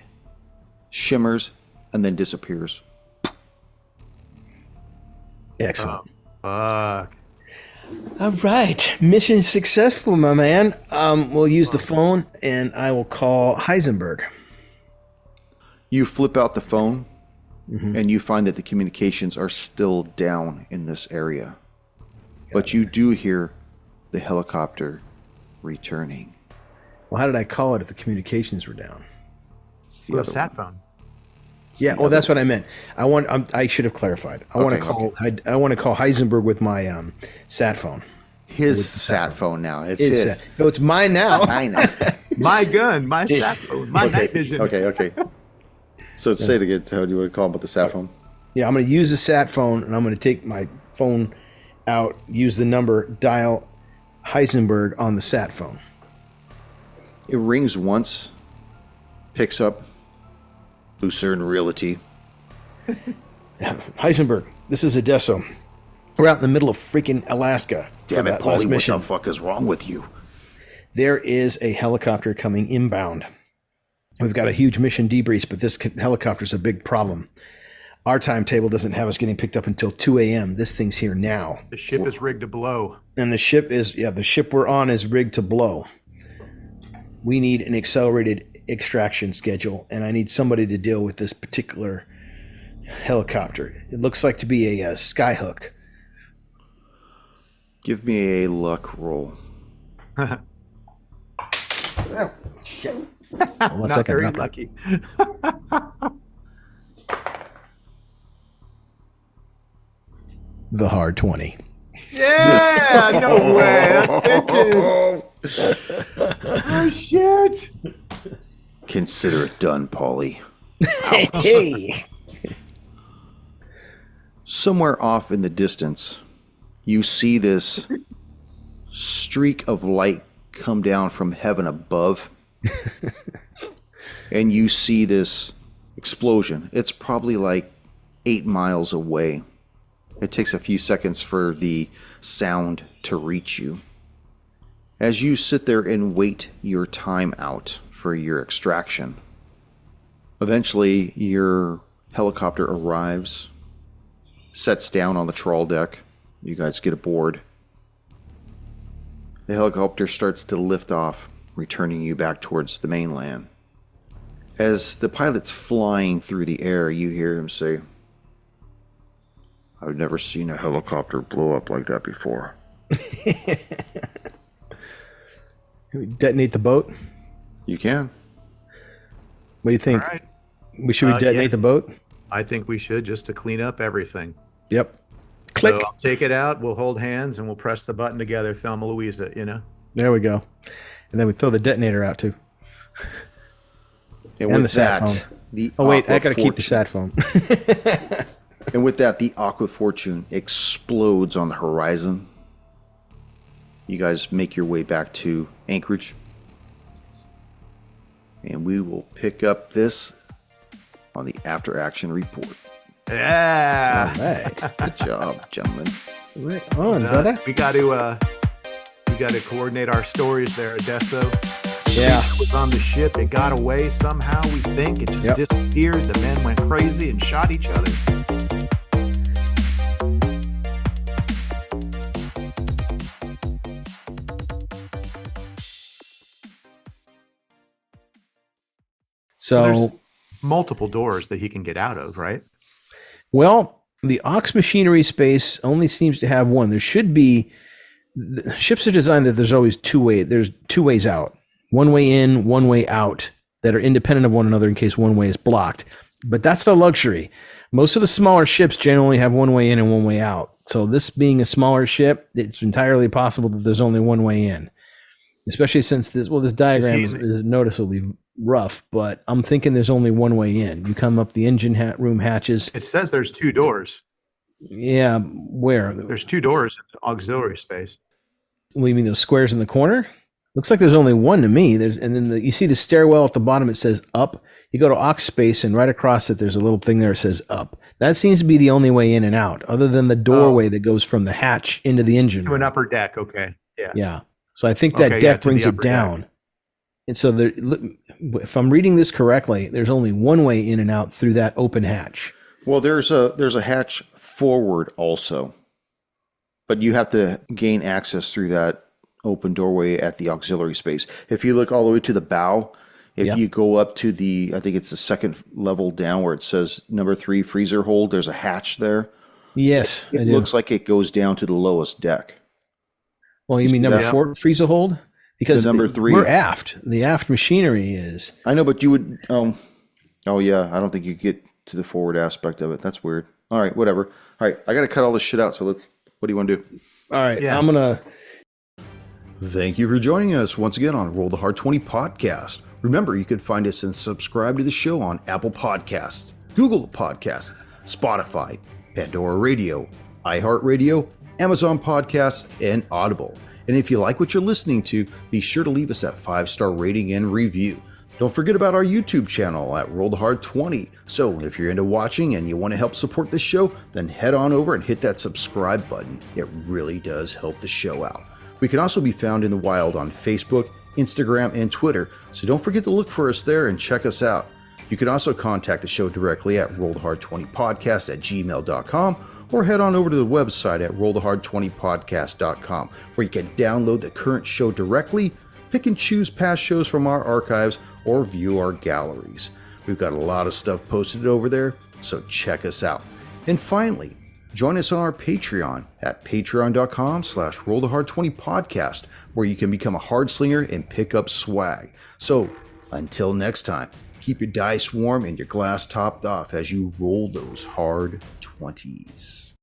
shimmers, and then disappears. Excellent. Fuck. All right. Mission successful, my man. We'll use the phone, and I will call Heisenberg. You flip out the phone, and you find that the communications are still down in this area. But you do hear the helicopter returning. Well, how did I call it if the communications were down? The sat phone. Yeah, well, that's what I meant. I should have clarified. I want to call Heisenberg with my sat phone. His sat phone now. It's his. No, it's mine now. I know. My gun, my sat phone, my night vision. Okay. So say it again. How do you want to call him with the sat phone? Yeah, I'm going to use the sat phone, and I'm going to take my phone out, use the number, dial Heisenberg on the sat phone. It rings once, picks up. Lucerne Realty. Heisenberg, this is Adesso. We're out in the middle of freaking Alaska. Damn it, Paulie, what the fuck is wrong with you? There is a helicopter coming inbound. We've got a huge mission debrief, but this helicopter's a big problem. Our timetable doesn't have us getting picked up until 2 a.m. This thing's here now. The ship is rigged to blow. And the ship we're on is rigged to blow. We need an accelerated extraction schedule, and I need somebody to deal with this particular helicopter. It looks like to be a skyhook. Give me a luck roll. Oh, shit. Not very lucky. The hard 20. Yeah, no way. That's bitchin'. Oh, shit. Consider it done, Paulie. Hey. Somewhere off in the distance, you see this streak of light come down from heaven above. And you see this explosion. It's probably like 8 miles away. It takes a few seconds for the sound to reach you. As you sit there and wait your time out for your extraction, eventually your helicopter arrives, sets down on the trawl deck. You guys get aboard. The helicopter starts to lift off, returning you back towards the mainland. As the pilot's flying through the air, you hear him say, "I've never seen a helicopter blow up like that before." Detonate the boat? You can. What do you think? All right. Should we detonate the boat? I think we should, just to clean up everything. Yep. Click. So I'll take it out. We'll hold hands and we'll press the button together. Thelma Louisa, There we go. And then we throw the detonator out too. And the with sat that, phone. the Oh wait, Aqua I gotta keep the Fortune- sat phone. And with that, the Aqua Fortune explodes on the horizon. you guys make your way back to Anchorage. And we will pick up this on the after action report. Yeah. All right. Good job, gentlemen. Right on, brother. We got to coordinate our stories there, Adesso. Yeah. It was on the ship. It got away somehow. We think it just disappeared. The men went crazy and shot each other. So, There's multiple doors that he can get out of, right? well, the Ox machinery space only seems to have one. There should be. The ships are designed that there's two ways out. One way in, one way out that are independent of one another in case one way is blocked. But that's a luxury. Most of the smaller ships generally have one way in and one way out. So this being a smaller ship, it's entirely possible that there's only one way in. Especially since this diagram is noticeably rough, but I'm thinking there's only one way in. You come up the engine room hatches. It says there's two doors. Yeah, where? There's two doors in the auxiliary space. What do you mean, those squares in the corner? Looks like there's only one to me. And then you see the stairwell at the bottom. It says up. You go to Ox space, and right across it, there's a little thing there that says up. That seems to be the only way in and out, other than the doorway that goes from the hatch into the engine To room. an upper deck, okay. Yeah. Yeah. So I think that deck brings it down. Deck. And so if I'm reading this correctly, there's only one way in and out through that open hatch. Well, there's a hatch forward also, but you have to gain access through that open doorway at the auxiliary space. If you look all the way to the bow, if you go up to I think it's the second level down where it says number 3 freezer hold, there's a hatch there. Yes, it looks like it goes down to the lowest deck. Well, you mean number 4 freezer hold? Because number 3, we're aft. The aft machinery is. I know, but you would. Oh yeah, I don't think you get to the forward aspect of it. That's weird. All right, whatever. All right, I got to cut all this shit out. So what do you want to do? All right, I'm gonna. Thank you for joining us once again on Roll the Hard 20 podcast. Remember, you can find us and subscribe to the show on Apple Podcasts, Google Podcasts, Spotify, Pandora Radio, iHeart Radio, Amazon Podcasts, and Audible. And if you like what you're listening to, be sure to leave us that 5-star rating and review. Don't forget about our YouTube channel at Roll the Hard 20. So if you're into watching and you want to help support this show, then head on over and hit that subscribe button. It really does help the show out. We can also be found in the wild on Facebook, Instagram, and Twitter, so don't forget to look for us there and check us out. You can also contact the show directly at rollthehard20podcast@gmail.com or head on over to the website at rollthehard20podcast.com where you can download the current show directly, pick and choose past shows from our archives, or view our galleries. We've got a lot of stuff posted over there, so check us out. And finally, join us on our Patreon at patreon.com/rollthehard20podcast, where you can become a hard slinger and pick up swag. So until next time, keep your dice warm and your glass topped off as you roll those hard 20s.